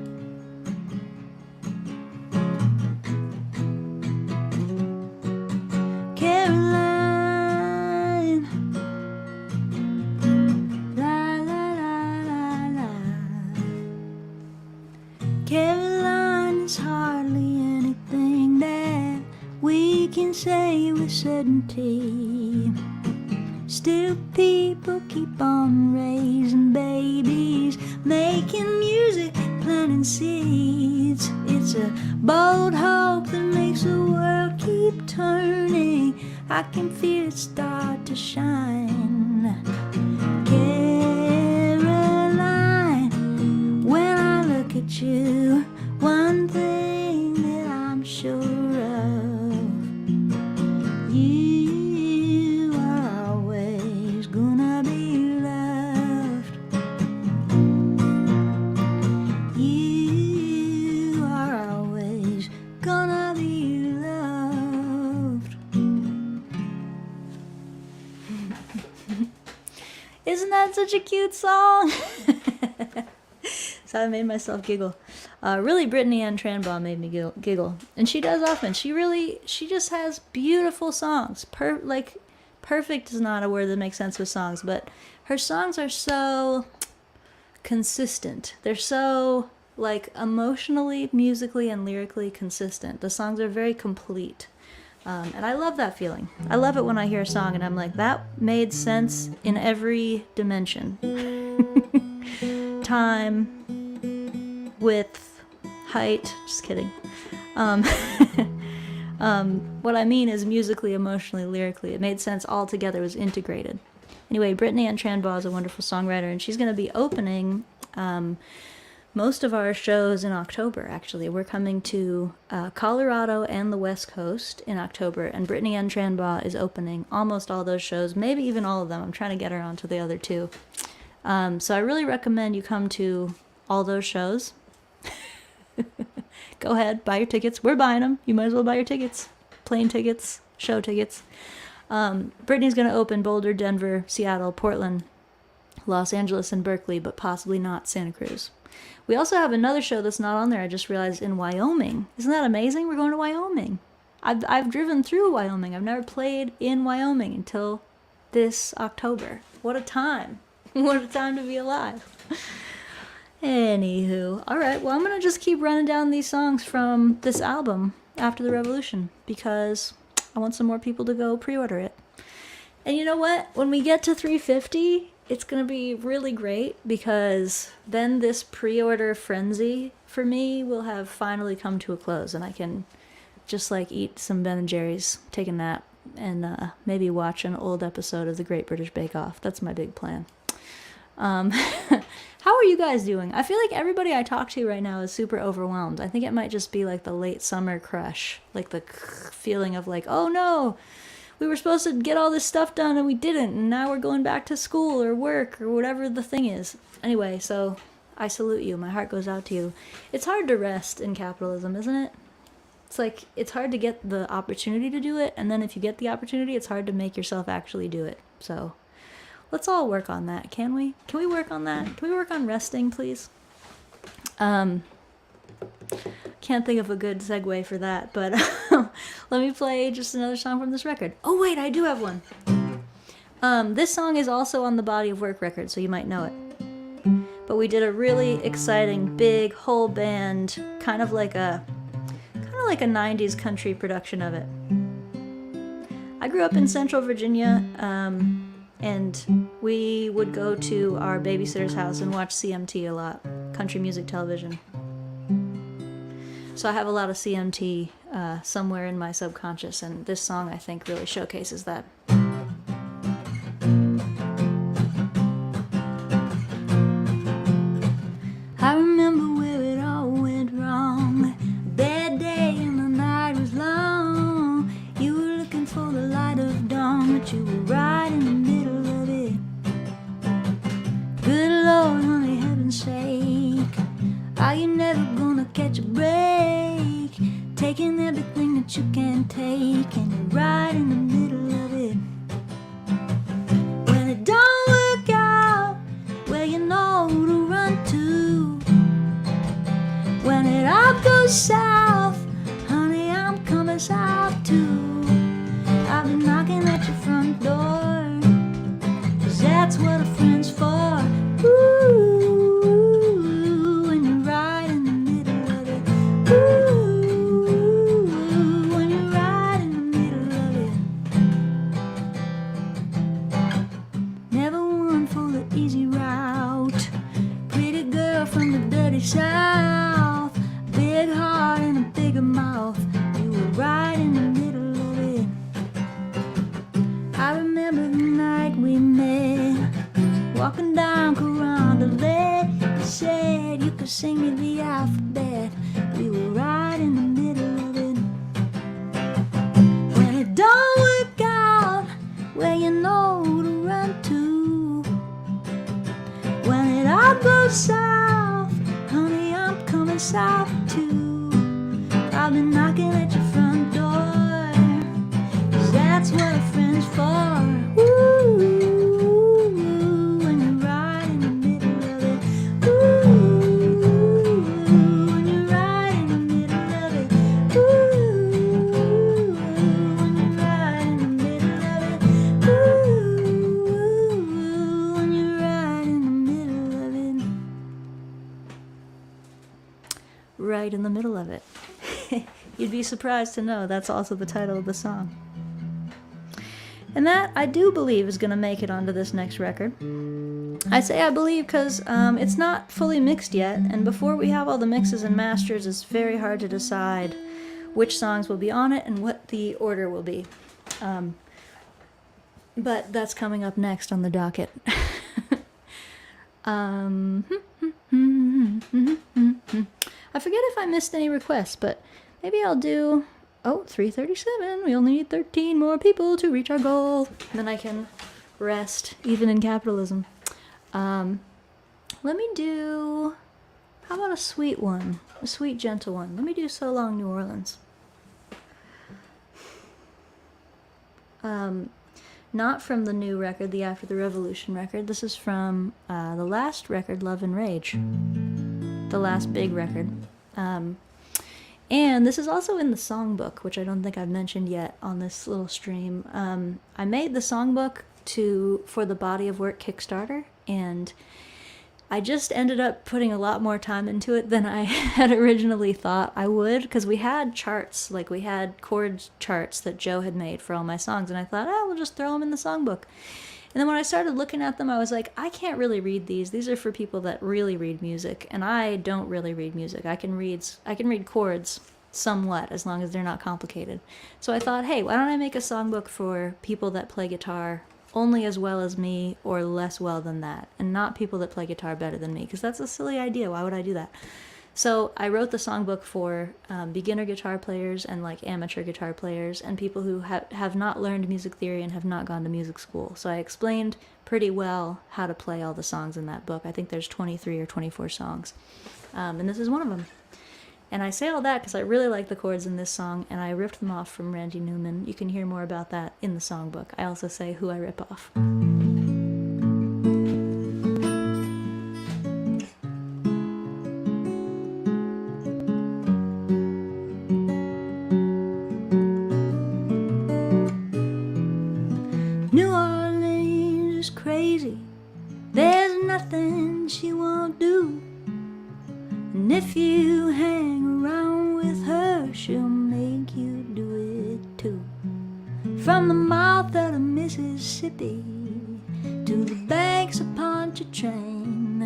Caroline, la la la la la. Caroline, is hardly anything that we can say with certainty. Still people keep on raising babies, making music, planting seeds. It's a bold hope that makes the world keep turning. I can feel it start to shine. Caroline, when I look at you, one thing that I'm sure of, you are always gonna be loved. You are always gonna be loved. Isn't that such a cute song? So I made myself giggle. Really, Brittany Ann Tranbaugh made me giggle. And she does often. She just has beautiful songs. Perfect is not a word that makes sense with songs, but her songs are so consistent. They're so, like, emotionally, musically, and lyrically consistent. The songs are very complete. And I love that feeling. I love it when I hear a song and I'm like, that made sense in every dimension. Time, width, height, just kidding. What I mean is musically, emotionally, lyrically. It made sense all together, it was integrated. Anyway, Brittany Ann Tranbaugh is a wonderful songwriter, and she's going to be opening most of our shows in October, actually. We're coming to Colorado and the West Coast in October, and Brittany Ann Tranbaugh is opening almost all those shows, maybe even all of them. I'm trying to get her onto the other two. So I really recommend you come to all those shows. Go ahead, buy your tickets. We're buying them. You might as well buy your tickets. Plane tickets, show tickets. Brittany's going to open Boulder, Denver, Seattle, Portland, Los Angeles, and Berkeley, but possibly not Santa Cruz. We also have another show that's not on there, I just realized, in Wyoming. Isn't that amazing? We're going to Wyoming. I've driven through Wyoming. I've never played in Wyoming until this October. What a time. What a time to be alive. Anywho, alright, well, I'm going to just keep running down these songs from this album, After the Revolution, because I want some more people to go pre-order it. And you know what? When we get to 350, it's going to be really great, because then this pre-order frenzy for me will have finally come to a close, and I can just like eat some Ben & Jerry's, take a nap, and maybe watch an old episode of The Great British Bake Off. That's my big plan. How are you guys doing? I feel like everybody I talk to right now is super overwhelmed. I think it might just be like the late summer crush, like the feeling of like, oh no, we were supposed to get all this stuff done and we didn't, and now we're going back to school or work or whatever the thing is. Anyway, so I salute you. My heart goes out to you. It's hard to rest in capitalism, isn't it? It's like, it's hard to get the opportunity to do it, and then if you get the opportunity, it's hard to make yourself actually do it. So let's all work on that, can we? Can we work on that? Can we work on resting, please? Can't think of a good segue for that, but let me play just another song from this record. Oh wait, I do have one. This song is also on the Body of Work record, so you might know it. But we did a really exciting, big, whole band, kind of like a 90s country production of it. I grew up in Central Virginia, and we would go to our babysitter's house and watch CMT a lot, country music television. So I have a lot of CMT somewhere in my subconscious, and this song, I think, really showcases that. I remember where it all went wrong. Bad day and the night was long. You were looking for the light of dawn, but you were right in the middle of it. Good Lord, honey, heaven's sake, are you never gonna catch a break? Taking everything that you can take, and you're right in the middle of it. When it don't work out, well, you know who to run to. When it all goes south, honey, I'm coming south too. I've been knocking at your front door, 'cause that's what a friend's for. Ooh, when you're right in the middle of it. Ooh, when you're right in the middle of it. Never one for the easy route. Pretty girl from the dirty south. Big heart and a bigger mouth. You were right in the middle of it. I remember the night we met, walking down Carondelet. You said you could sing me the alphabet. We were right in the middle of it. When it don't work out, well, you know who to run to. When it all goes south, honey, I'm coming south too. I've been knocking at your front door, 'cause that's what a friend's for. Ooh, when you're right in the middle of it. Ooh, when you're right in the middle of it. Ooh, when you're right in the middle of it. Ooh, when you're right in the middle of it. Right in the middle of it. You'd be surprised to know that's also the title of the song. And that, I do believe, is going to make it onto this next record. I say I believe because it's not fully mixed yet, and before we have all the mixes and masters, it's very hard to decide which songs will be on it and what the order will be. But that's coming up next on the docket. I forget if I missed any requests, but maybe I'll do... Oh, 3:37. We only need 13 more people to reach our goal. Then I can rest, even in capitalism. Let me do... How about a sweet one? A sweet, gentle one. Let me do So Long, New Orleans. Not from the new record, the After the Revolution record. This is from the last record, Love and Rage. The last big record. And this is also in the songbook, which I don't think I've mentioned yet on this little stream. I made the songbook for the Body of Work Kickstarter, and I just ended up putting a lot more time into it than I had originally thought I would, because we had charts, like we had chord charts that Joe had made for all my songs, and I thought, we'll just throw them in the songbook. And then when I started looking at them, I was like, I can't really read these. These are for people that really read music, and I don't really read music. I can read chords somewhat, as long as they're not complicated. So I thought, hey, why don't I make a songbook for people that play guitar only as well as me or less well than that, and not people that play guitar better than me, because that's a silly idea. Why would I do that? So I wrote the songbook for beginner guitar players and like amateur guitar players and people who have not learned music theory and have not gone to music school. So I explained pretty well how to play all the songs in that book. I think there's 23 or 24 songs, and this is one of them. And I say all that because I really like the chords in this song, and I ripped them off from Randy Newman. You can hear more about that in the songbook. I also say who I rip off. New Orleans is crazy. There's nothing she won't do. And if you hang around with her, she'll make you do it too. From the mouth of the Mississippi to the banks of Pontchartrain,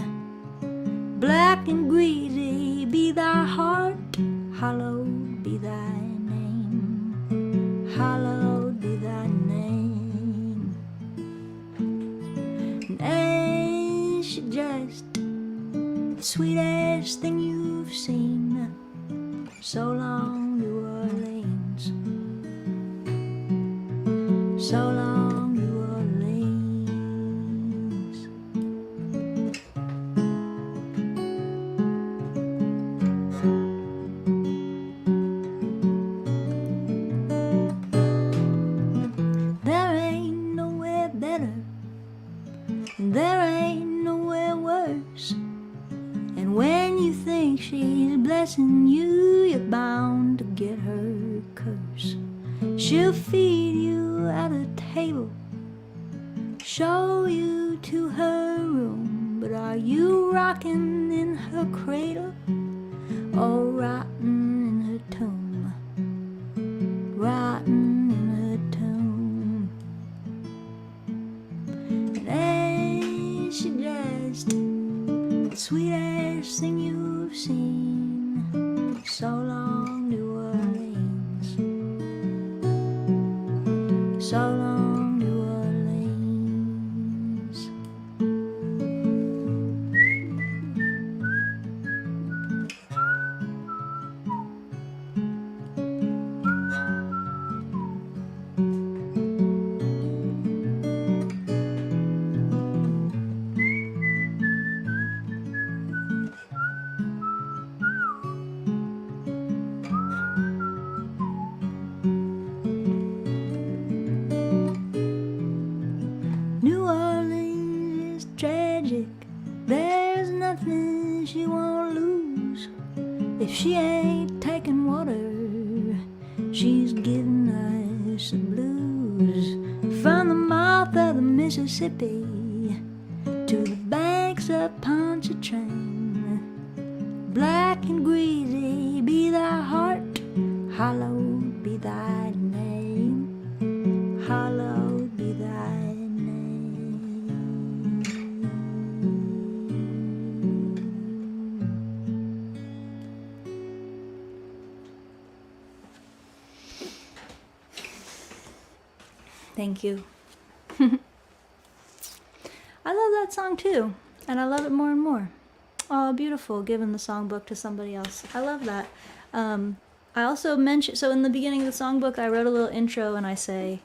black and greasy be thy heart, hallowed be thy name, hallowed be thy name. And ain't she just the sweetest thing you've seen? So long, New Orleans. So long, New Orleans. There ain't nowhere better, and there ain't nowhere worse. And when you think she's blessing you, you're bound to get her curse. She'll feed you at a table, show you to her room, but are you rocking in her cradle or rotting in her tomb? Rotting in her tomb. And ain't she just the sweetest thing you've seen? So long, New Orleans. So long, New Orleans. New Orleans is tragic. There's nothing she won't lose. If she ain't taking water, she's giving us the blues. From the mouth of the Mississippi to the banks of Pontchartrain, black and greasy be thy heart, hallowed be thy name, hallowed be thy name. Thank you. I love that song too, and I love it more and more. Oh, beautiful, giving the songbook to somebody else. I love that. I also mentioned, so in the beginning of the songbook, I wrote a little intro and I say,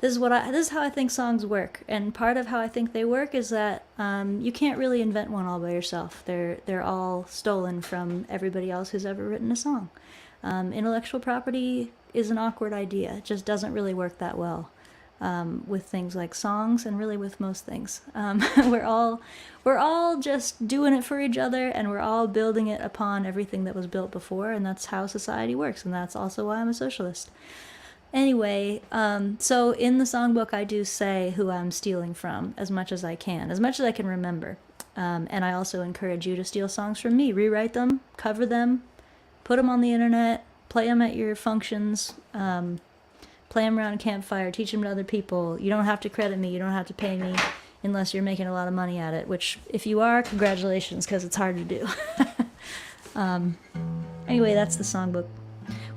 this is how I think songs work. And part of how I think they work is that you can't really invent one all by yourself. They're all stolen from everybody else who's ever written a song. Intellectual property is an awkward idea. It just doesn't really work that well with things like songs, and really with most things. We're all just doing it for each other, and we're all building it upon everything that was built before, and that's how society works, and that's also why I'm a socialist. Anyway, so in the songbook I do say who I'm stealing from as much as I can remember. And I also encourage you to steal songs from me, rewrite them, cover them, put them on the internet, play them at your functions, play them around a campfire, teach them to other people. You don't have to credit me, you don't have to pay me unless you're making a lot of money at it, which if you are, congratulations, because it's hard to do. Anyway, that's the songbook.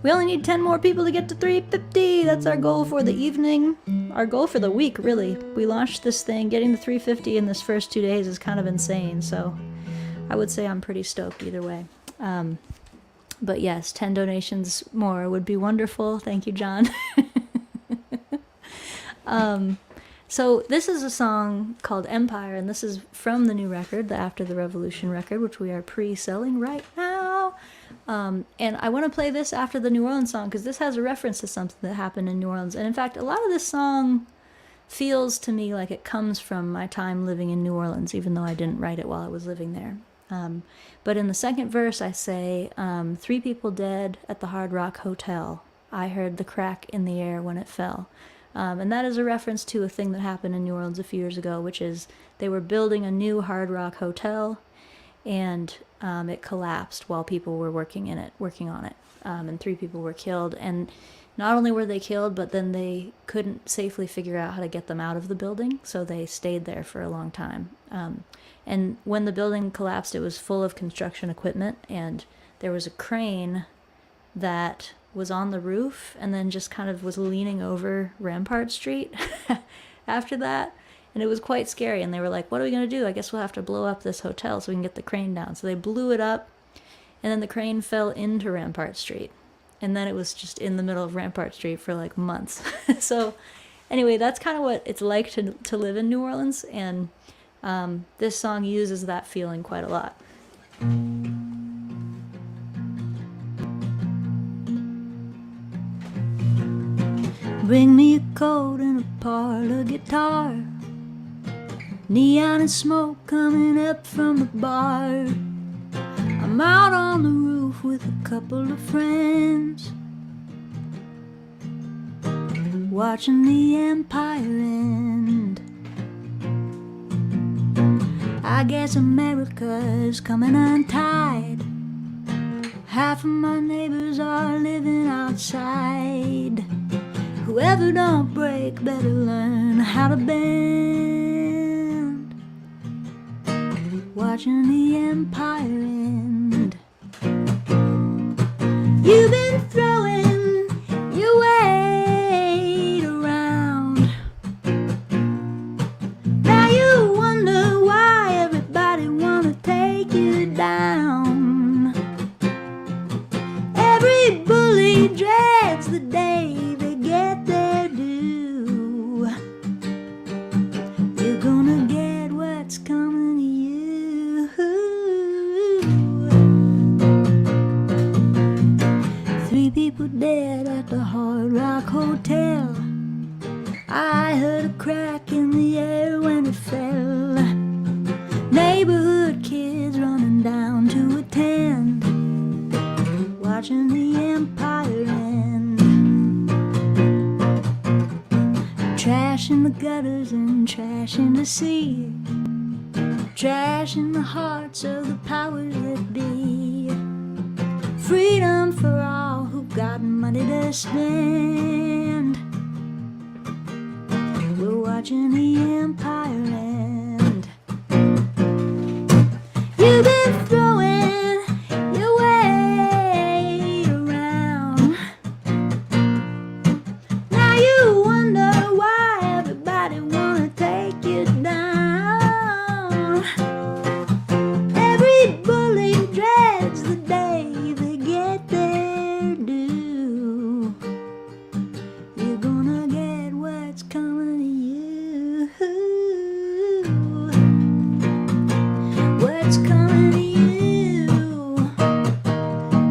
We only need 10 more people to get to 350. That's our goal for the evening. Our goal for the week, really. We launched this thing. Getting to 350 in this first 2 days is kind of insane. So I would say I'm pretty stoked either way. But yes, 10 donations more would be wonderful. Thank you, John. So this is a song called Empire, and this is from the new record, the After the Revolution record, which we are pre-selling right now. And I want to play this after the New Orleans song because this has a reference to something that happened in New Orleans. And in fact, a lot of this song feels to me like it comes from my time living in New Orleans, even though I didn't write it while I was living there. But in the second verse, I say, 3 people dead at the Hard Rock Hotel. I heard the crack in the air when it fell. And that is a reference to a thing that happened in New Orleans a few years ago, which is they were building a new Hard Rock Hotel, and it collapsed while people were working on it. And 3 people were killed. And not only were they killed, but then they couldn't safely figure out how to get them out of the building, so they stayed there for a long time. And when the building collapsed, it was full of construction equipment, and there was a crane that was on the roof and then just kind of was leaning over Rampart Street after that. And it was quite scary. And they were like, what are we going to do? I guess we'll have to blow up this hotel so we can get the crane down. So they blew it up, and then the crane fell into Rampart Street. And then it was just in the middle of Rampart Street for like months. So anyway, that's kind of what it's like to live in New Orleans. And this song uses that feeling quite a lot. Bring me a coat and a parlor guitar, neon and smoke coming up from the bar. I'm out on the roof with a couple of friends, watching the empire end. I guess America's coming untied. Half of my neighbors are living outside. Whoever don't break better learn how to bend. Watching the empire end. You've been throwing your weight around. Now you wonder why everybody wanna take you down. Every bully dreads the day they get their due. You're gonna get what's coming to you. 3 people dead at the Hard Rock Hotel. I heard a crack in the air when it fell. Neighborhood kids running down to attend, watching the empire end. Trash in the gutters and trash in the sea. Trash in the hearts of the powers that be. Freedom for all who've got money to spend. We're watching the empire end. You've been throwing your weight around. Now you wonder why everybody wanna take you down. Every bully dreads the day they get their due. You're gonna get what's coming to you. What's coming to you?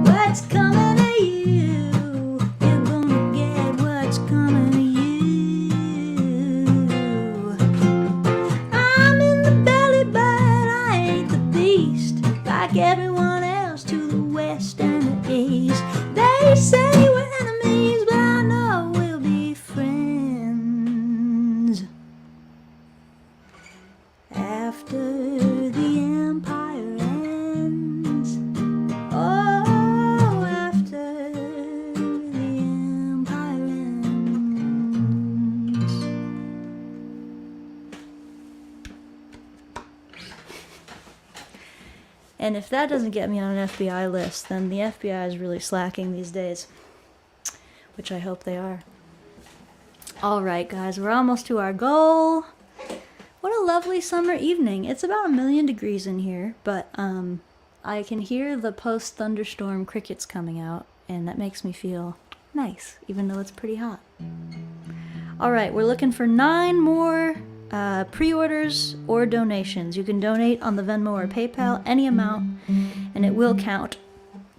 What's coming to you? You're gonna get what's coming to you. I'm in the belly, but I ain't the beast. Like everyone else to the west and the east. They say we're enemies, but I know we'll be friends. After the empire ends. Oh, after the empire ends. And if that doesn't get me on an FBI list, then the FBI is really slacking these days. which I hope they are. All right, guys, we're almost to our goal. What a lovely summer evening. It's about 1,000,000 degrees in here, but I can hear the post-thunderstorm crickets coming out, and that makes me feel nice, even though it's pretty hot. All right, we're looking for 9 more pre-orders or donations. You can donate on the Venmo or PayPal, any amount, and it will count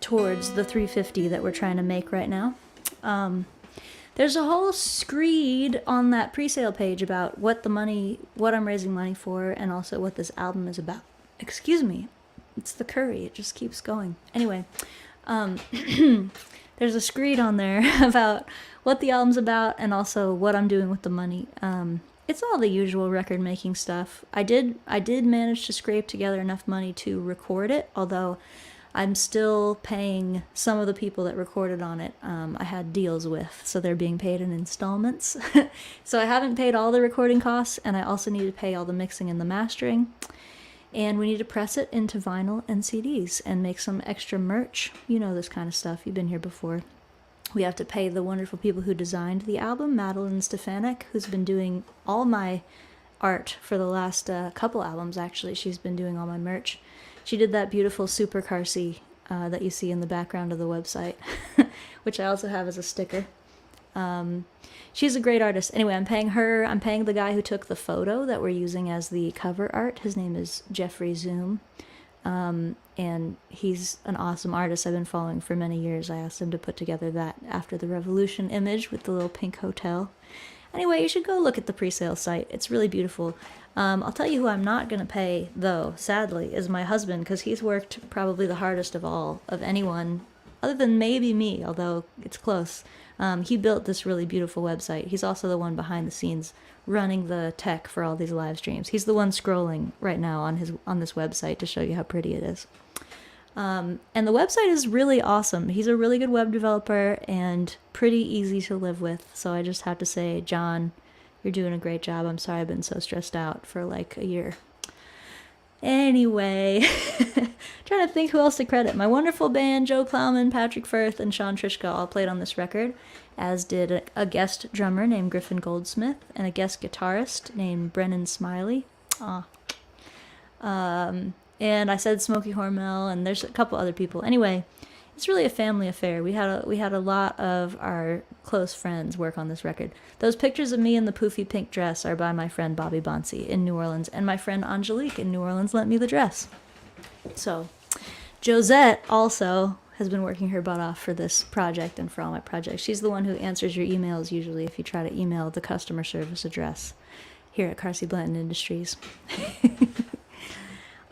towards the $350 that we're trying to make right now. There's a whole screed on that pre-sale page about what I'm raising money for, and also what this album is about. Excuse me, it's the curry, it just keeps going. Anyway, there's a screed on there about what the album's about and also what I'm doing with the money. It's all the usual record making stuff. I did manage to scrape together enough money to record it, although I'm still paying some of the people that recorded on it. I had deals with, so they're being paid in installments. So I haven't paid all the recording costs, and I also need to pay all the mixing and the mastering. And we need to press it into vinyl and CDs and make some extra merch. You know this kind of stuff. You've been here before. We have to pay the wonderful people who designed the album, Madeline Stefanik, who's been doing all my art for the last couple albums, actually. She's been doing all my merch. She did that beautiful Super Carsey that you see in the background of the website, which I also have as a sticker. She's a great artist. Anyway, I'm paying her. I'm paying the guy who took the photo that we're using as the cover art. His name is Jeffrey Zoom, and he's an awesome artist I've been following for many years. I asked him to put together that After the Revolution image with the little pink hotel. Anyway, you should go look at the pre-sale site. It's really beautiful. I'll tell you who I'm not going to pay, though, sadly, is my husband, because he's worked probably the hardest of anyone, other than maybe me, although it's close. He built this really beautiful website. He's also the one behind the scenes running the tech for all these live streams. He's the one scrolling right now on this website to show you how pretty it is. And the website is really awesome. He's a really good web developer and pretty easy to live with. So I just have to say, John, you're doing a great job. I'm sorry I've been so stressed out for like a year. Anyway, trying to think who else to credit. My wonderful band, Joe Plowman, Patrick Firth, and Sean Trishka all played on this record, as did a guest drummer named Griffin Goldsmith and a guest guitarist named Brennan Smiley. And I said Smokey Hormel, and there's a couple other people. Anyway, it's really a family affair. We had a lot of our close friends work on this record. Those pictures of me in the poofy pink dress are by my friend Bobby Bonsi in New Orleans, and my friend Angelique in New Orleans lent me the dress. So, Josette also has been working her butt off for this project and for all my projects. She's the one who answers your emails usually if you try to email the customer service address here at Carsey Blanton Industries.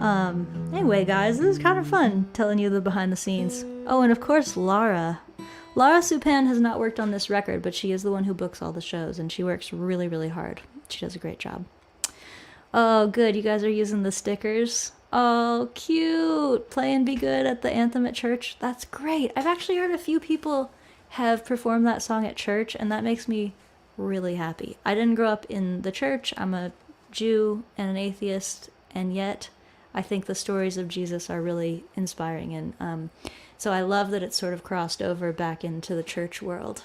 Anyway, guys, this is kind of fun telling you the behind the scenes. Oh, and of course, Lara Supan has not worked on this record, but she is the one who books all the shows, and she works really, really hard. She does a great job. Oh, good. You guys are using the stickers. Oh, cute. Play and be good at the anthem at church. That's great. I've actually heard a few people have performed that song at church, and that makes me really happy. I didn't grow up in the church. I'm a Jew and an atheist, and yet I think the stories of Jesus are really inspiring, and so I love that it's sort of crossed over back into the church world.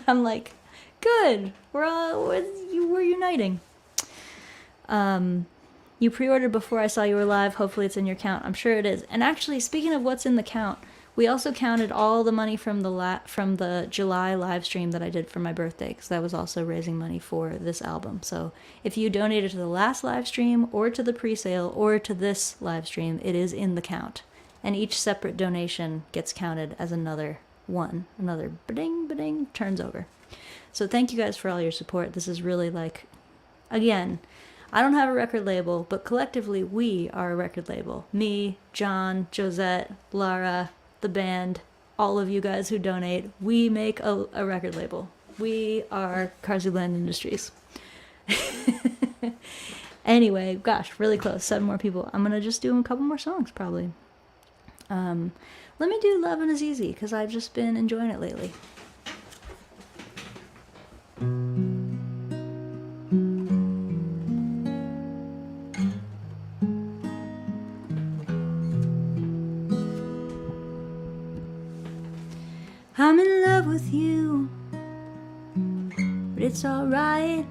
I'm like, good, we're uniting. You pre-ordered before I saw you were live. Hopefully it's in your count. I'm sure it is. And actually, speaking of what's in the count, we also counted all the money from the July live stream that I did for my birthday, because that was also raising money for this album. So if you donated to the last live stream or to the pre-sale or to this live stream, it is in the count. And each separate donation gets counted as another ba-ding, ba-ding, turns over. So thank you guys for all your support. This is really like, again, I don't have a record label, but collectively we are a record label. Me, John, Josette, Lara, the band, all of you guys who donate, we make a record label. We are Carsey Blanton Industries. Anyway, gosh, really close. 7 more people. I'm going to just do a couple more songs, probably. Let me do Lovin' Is Easy, because I've just been enjoying it lately. I'm in love with you, but it's alright.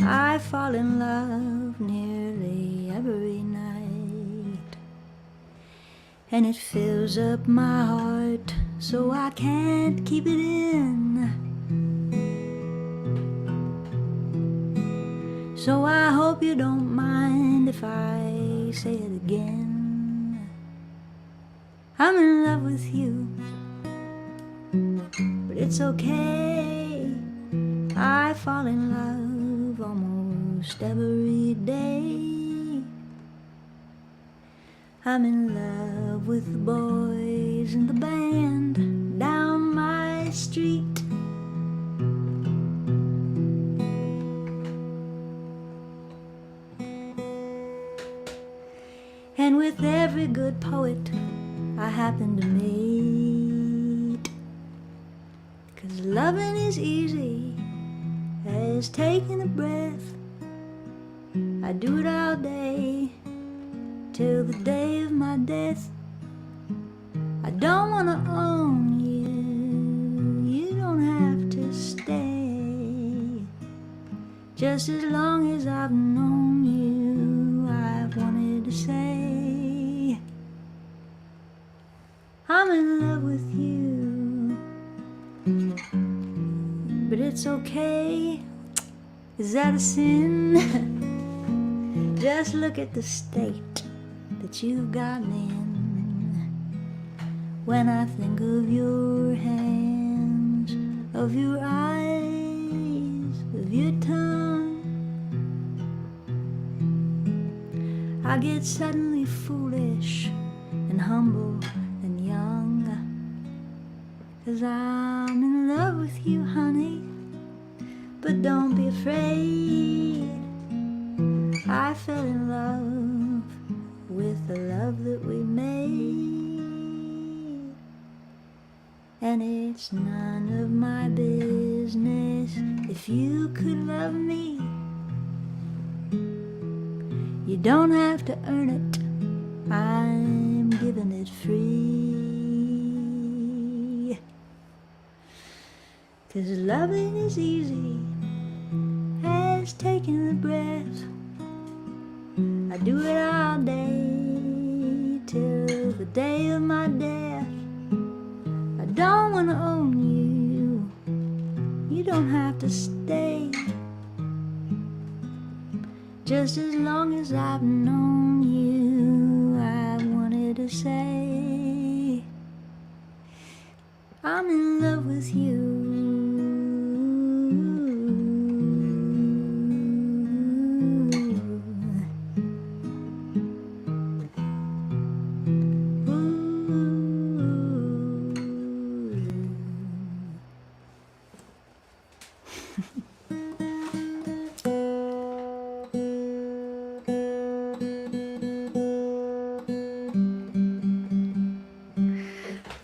I fall in love nearly every night, and it fills up my heart so I can't keep it in. So I hope you don't mind if I say it again. I'm in love with you, but it's okay. I fall in love almost every day. I'm in love with the boys in the band down my street. And with every good poet I happen to meet. 'Cause loving is easy as taking a breath. I do it all day till the day of my death. I don't wanna own you, you don't have to stay. Just as long as I've known you, I've wanted to say I'm in love with you, but it's okay. Is that a sin? Just look at the state that you've gotten in. When I think of your hands, of your eyes, of your tongue, I get suddenly foolish and humble and young. 'Cause I'm in love with you, honey, but don't be afraid. I fell in love with the love that we made. And it's none of my business if you could love me. You don't have to earn it, I'm giving it free. 'Cause loving is easy as taking a breath. I do it all day till the day of my death. I don't wanna own you, you don't have to stay. Just as long as I've known you, I wanted to say I'm in love with you.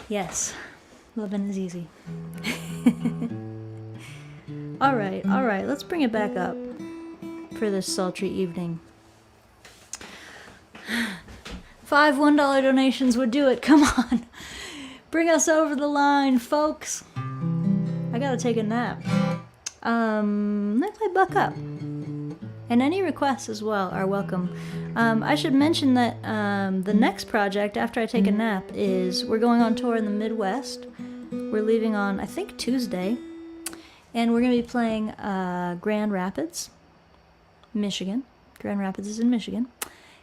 Yes, loving is easy. All right, let's bring it back up for this sultry evening. 5 $1 donations would do it. Come on, bring us over the line, folks. I gotta take a nap. Let's play Buck Up. And any requests as well are welcome. I should mention that the next project after I take a nap is we're going on tour in the Midwest. We're leaving on, I think, Tuesday. And we're going to be playing Grand Rapids, Michigan. Grand Rapids is in Michigan.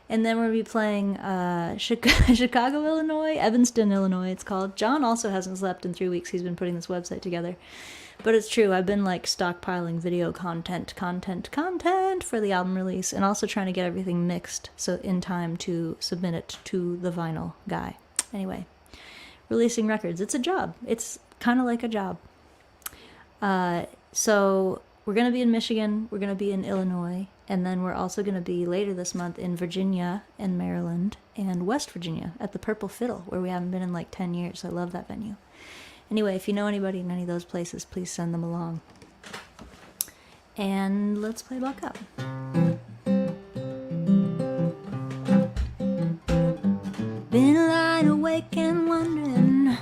And then we're going to be playing Chicago, Illinois, Evanston, Illinois, it's called. John also hasn't slept in 3 weeks. He's been putting this website together. But it's true, I've been like stockpiling video content for the album release, and also trying to get everything mixed so in time to submit it to the vinyl guy. Anyway, releasing records, it's a job. It's kind of like a job. So we're going to be in Michigan, we're going to be in Illinois, and then we're also going to be later this month in Virginia and Maryland and West Virginia at the Purple Fiddle, where we haven't been in like 10 years. I love that venue. Anyway, if you know anybody in any of those places, please send them along. And let's play Buck Up. Been lying awake and wondering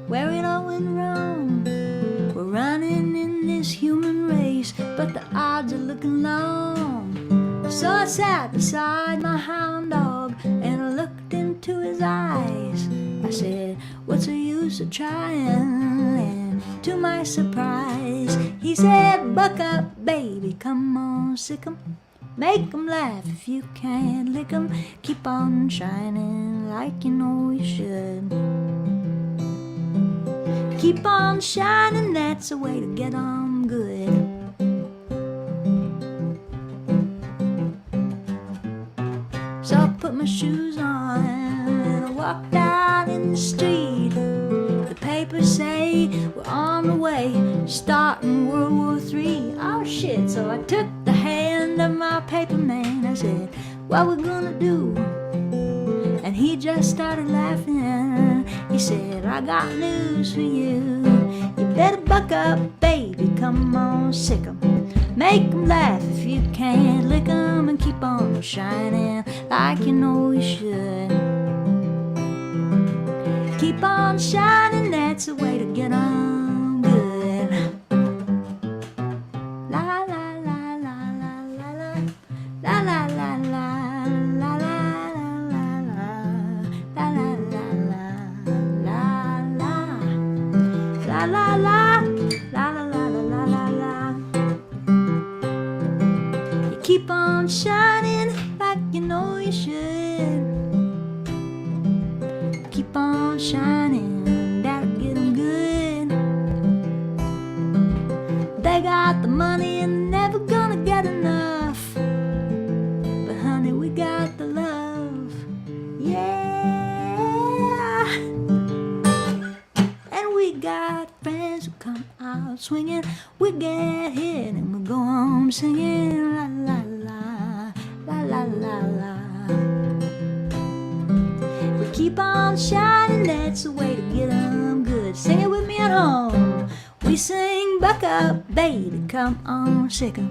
where it all went going wrong. We're running in this human race, but the odds are looking long. So I sat beside my hound dog and I looked into his eyes. I said, what's the use of trying? And to my surprise, he said, buck up, baby, come on, sick 'em. Make 'em laugh if you can't lick 'em. Keep on shining like you know you should. Keep on shining, that's the way to get on good. So I put my shoes on and I walked out in the street. The papers say we're on the way, starting World War III. Oh shit, so I took the hand of my paper man. I said, what we gonna do? And he just started laughing. He said, I got news for you. You better buck up, baby, come on, sick 'em. Make 'em laugh if you can't lick 'em, and keep on shining like you know you should. Keep on shining, that's the way to get on good. La la la la la la la la la la la la la la la la la. Keep on shining like you know you should. Keep on shining, that'll get 'em good. They got the money and never gonna get enough. But honey, we got the love, yeah. And we got friends who come out swinging. We get hit and we go home singing. La la la, la la la la. We keep on shining, that's the way to get 'em good. Sing it with me at home. We sing, buck up, baby, come on, sick 'em.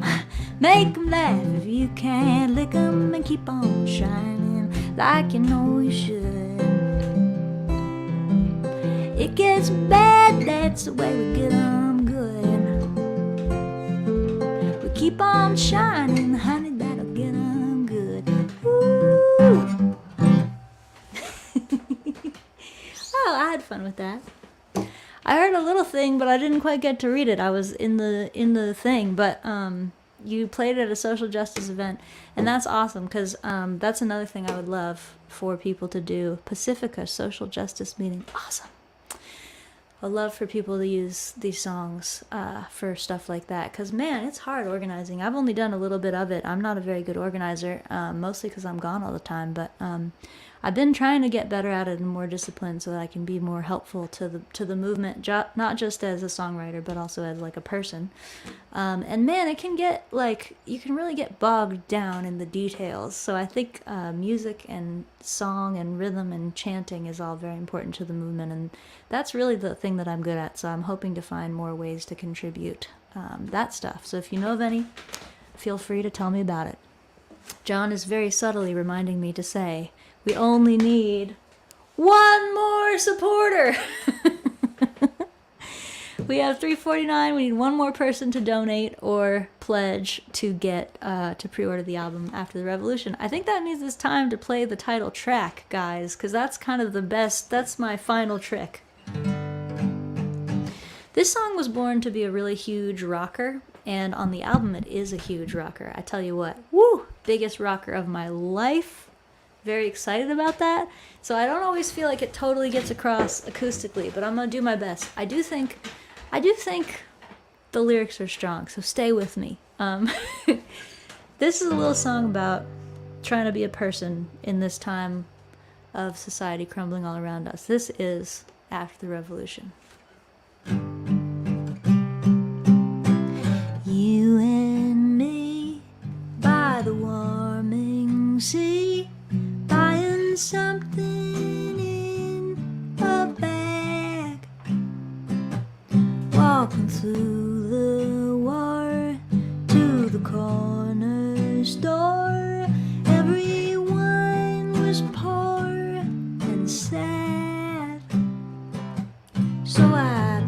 Make 'em laugh if you can't lick 'em, and keep on shining like you know you should. It gets bad, that's the way we get 'em good. We keep on shining, honey, that'll get 'em good. Woo! Oh, I had fun with that. I heard a little thing, but I didn't quite get to read it. I was in the thing, but you played at a social justice event, and that's awesome because that's another thing I would love for people to do. Pacifica social justice meeting, awesome. I'd love for people to use these songs for stuff like that, because man, it's hard organizing. I've only done a little bit of it. I'm not a very good organizer, mostly because I'm gone all the time, but I've been trying to get better at it and more disciplined so that I can be more helpful to the movement, not just as a songwriter, but also as like a person. And man, it can get like, you can really get bogged down in the details. So I think music and song and rhythm and chanting is all very important to the movement, and that's really the thing that I'm good at. So I'm hoping to find more ways to contribute that stuff. So if you know of any, feel free to tell me about it. John is very subtly reminding me to say, we only need one more supporter. We have 349. We need one more person to donate or pledge to get to pre-order the album After the Revolution. I think that means it's time to play the title track, guys, because that's kind of the best. That's my final trick. This song was born to be a really huge rocker, and on the album it is a huge rocker. I tell you what, woo, biggest rocker of my life. Very excited about that. So I don't always feel like it totally gets across acoustically, but I'm gonna do my best. I do think the lyrics are strong, so stay with me. This is a little song about trying to be a person in this time of society crumbling all around us. This is After the Revolution. You and me by the warming sea, buying something in a bag, walking through the war to the corner store. Everyone was poor and sad, so I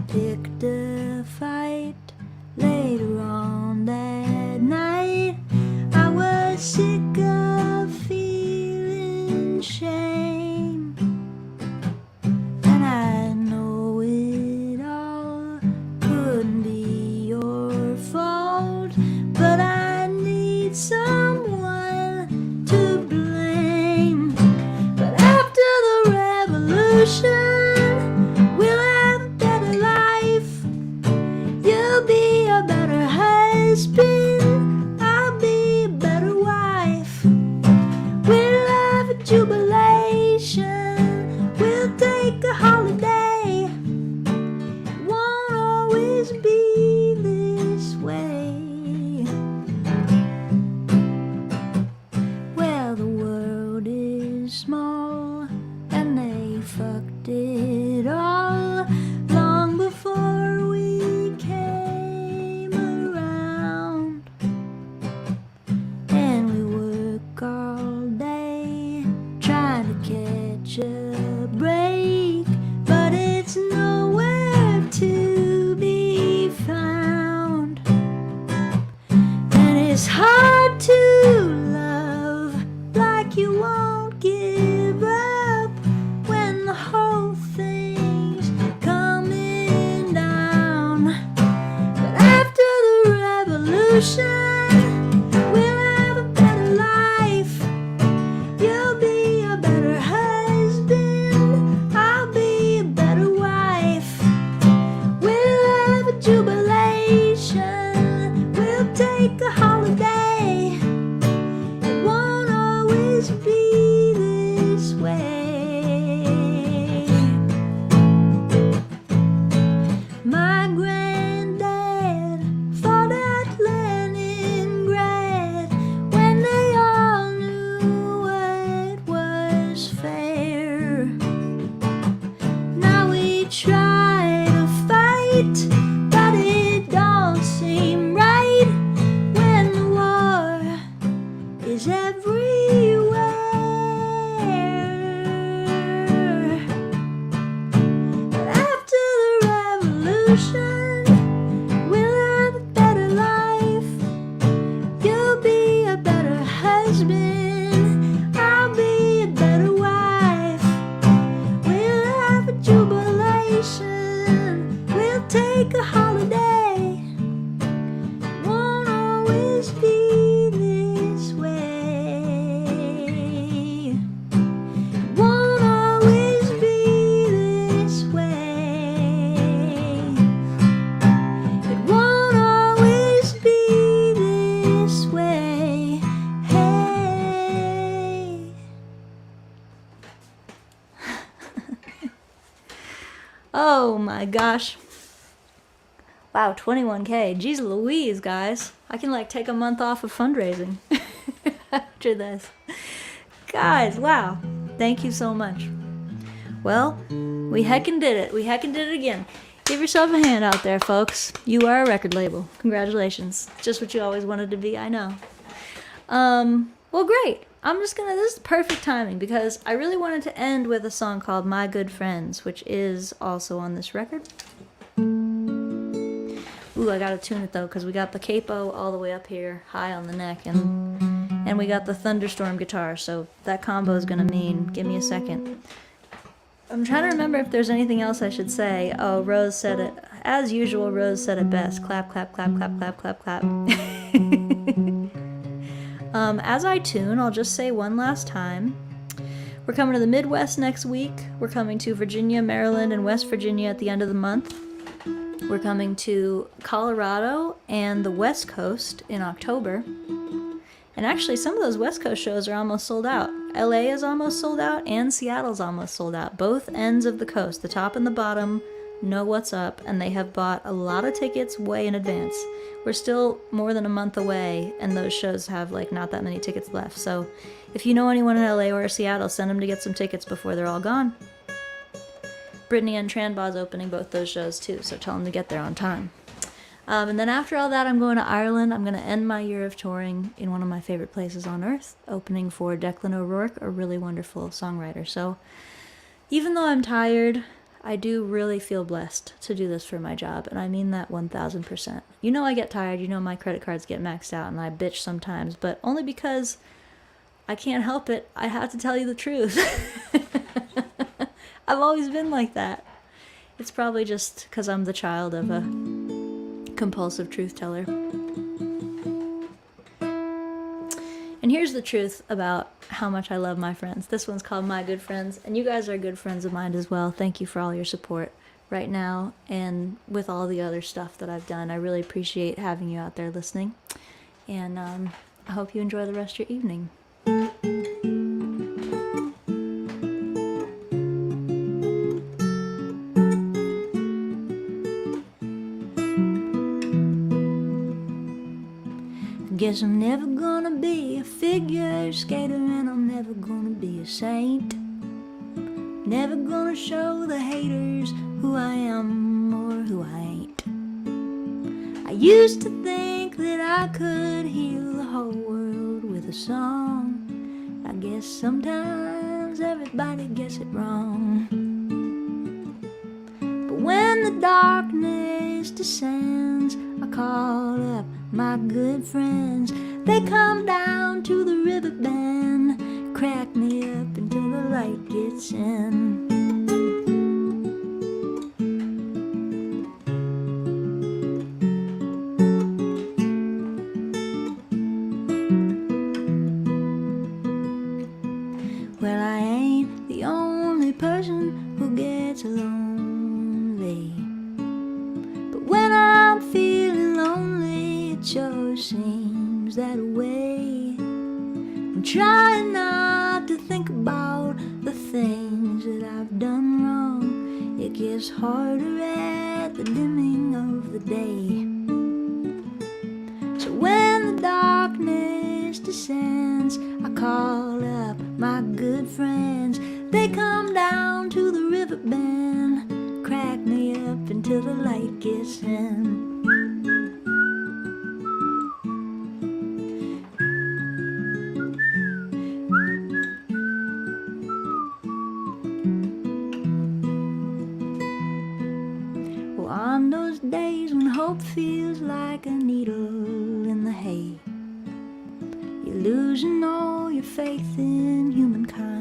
My granddad fought at Leningrad when they all knew what was fair. Now we try to fight, but it don't seem right when the war is everywhere. After the revolution, we'll have a better life. You'll be a better husband, I'll be a better wife. We'll have a jubilation, we'll take a holiday. It won't always be this way. It won't always be this way. It won't always be this way. Hey. Oh my gosh. Wow, 21K. Jeez Louise, guys. I can like take a month off of fundraising after this. Guys, wow. Thank you so much. Well, we heckin' did it. We heckin' did it again. Give yourself a hand out there, folks. You are a record label. Congratulations. Just what you always wanted to be, I know. Well, great. This is perfect timing because I really wanted to end with a song called My Good Friends, which is also on this record. Ooh, I gotta tune it though, because we got the capo all the way up here, high on the neck, and we got the thunderstorm guitar, so that combo is gonna mean, give me a second. I'm trying to remember if there's anything else I should say. Oh, Rose said it, as usual, Rose said it best. Clap, clap, clap, clap, clap, clap, clap. As I tune, I'll just say one last time. We're coming to the Midwest next week. We're coming to Virginia, Maryland, and West Virginia at the end of the month. We're coming to Colorado and the West Coast in October. And actually, some of those West Coast shows are almost sold out. LA is almost sold out, and Seattle's almost sold out. Both ends of the coast, the top and the bottom, know what's up, and they have bought a lot of tickets way in advance. We're still more than a month away, and those shows have like not that many tickets left. So if you know anyone in LA or Seattle, send them to get some tickets before they're all gone. Brittany and Tranbaugh's opening both those shows too, so tell them to get there on time. And then after all that, I'm going to Ireland. I'm going to end my year of touring in one of my favorite places on earth, opening for Declan O'Rourke, a really wonderful songwriter. So even though I'm tired, I do really feel blessed to do this for my job, and I mean that 1000%. You know I get tired, you know my credit cards get maxed out, and I bitch sometimes, but only because I can't help it. I have to tell you the truth. I've always been like that. It's probably just because I'm the child of a compulsive truth teller. And here's the truth about how much I love my friends. This one's called My Good Friends, and you guys are good friends of mine as well. Thank you for all your support right now and with all the other stuff that I've done. I really appreciate having you out there listening, and I hope you enjoy the rest of your evening. Guess I'm never gonna be a figure skater, and I'm never gonna be a saint. Never gonna show the haters who I am or who I ain't. I used to think that I could heal the whole world with a song. I guess sometimes everybody gets it wrong. But when the darkness descends, I call up my good friends. They come down to the river bend, crack me up until the light gets in. Well, I ain't the only person who gets lonely, but when I'm feeling lonely, it sure seems that way. I'm trying not to think about the things that I've done wrong. It gets harder at the dimming call up my good friends. They come down to the river bend, crack me up until the light gets in. Well, on those days when hope feels like a needle in the hay, you're losing all your faith in humankind.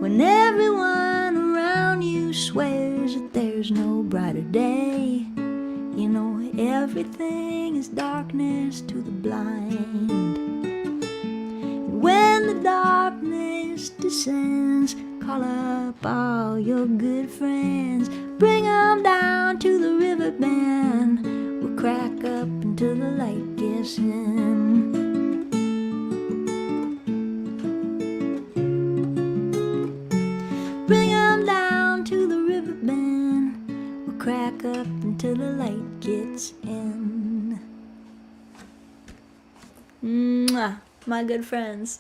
When everyone around you swears that there's no brighter day, you know everything is darkness to the blind. And when the darkness descends, call up all your good friends. Bring 'em down to the river bend. We'll crack up until the light gets in. Bring 'em down to the river bend. We'll crack up until the light gets in. Mwah, my good friends.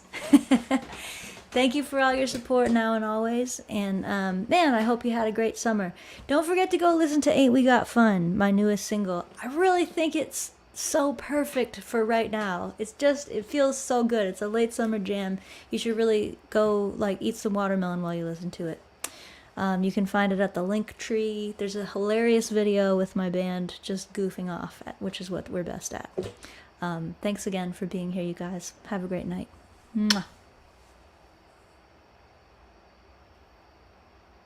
Thank you for all your support now and always. And man, I hope you had a great summer. Don't forget to go listen to Ain't We Got Fun, my newest single. I really think it's so perfect for right now. It's just, it feels so good. It's a late summer jam. You should really go like eat some watermelon while you listen to it. You can find it at the Linktree. There's a hilarious video with my band just goofing off, which is what we're best at. Thanks again for being here, you guys. Have a great night. Mwah.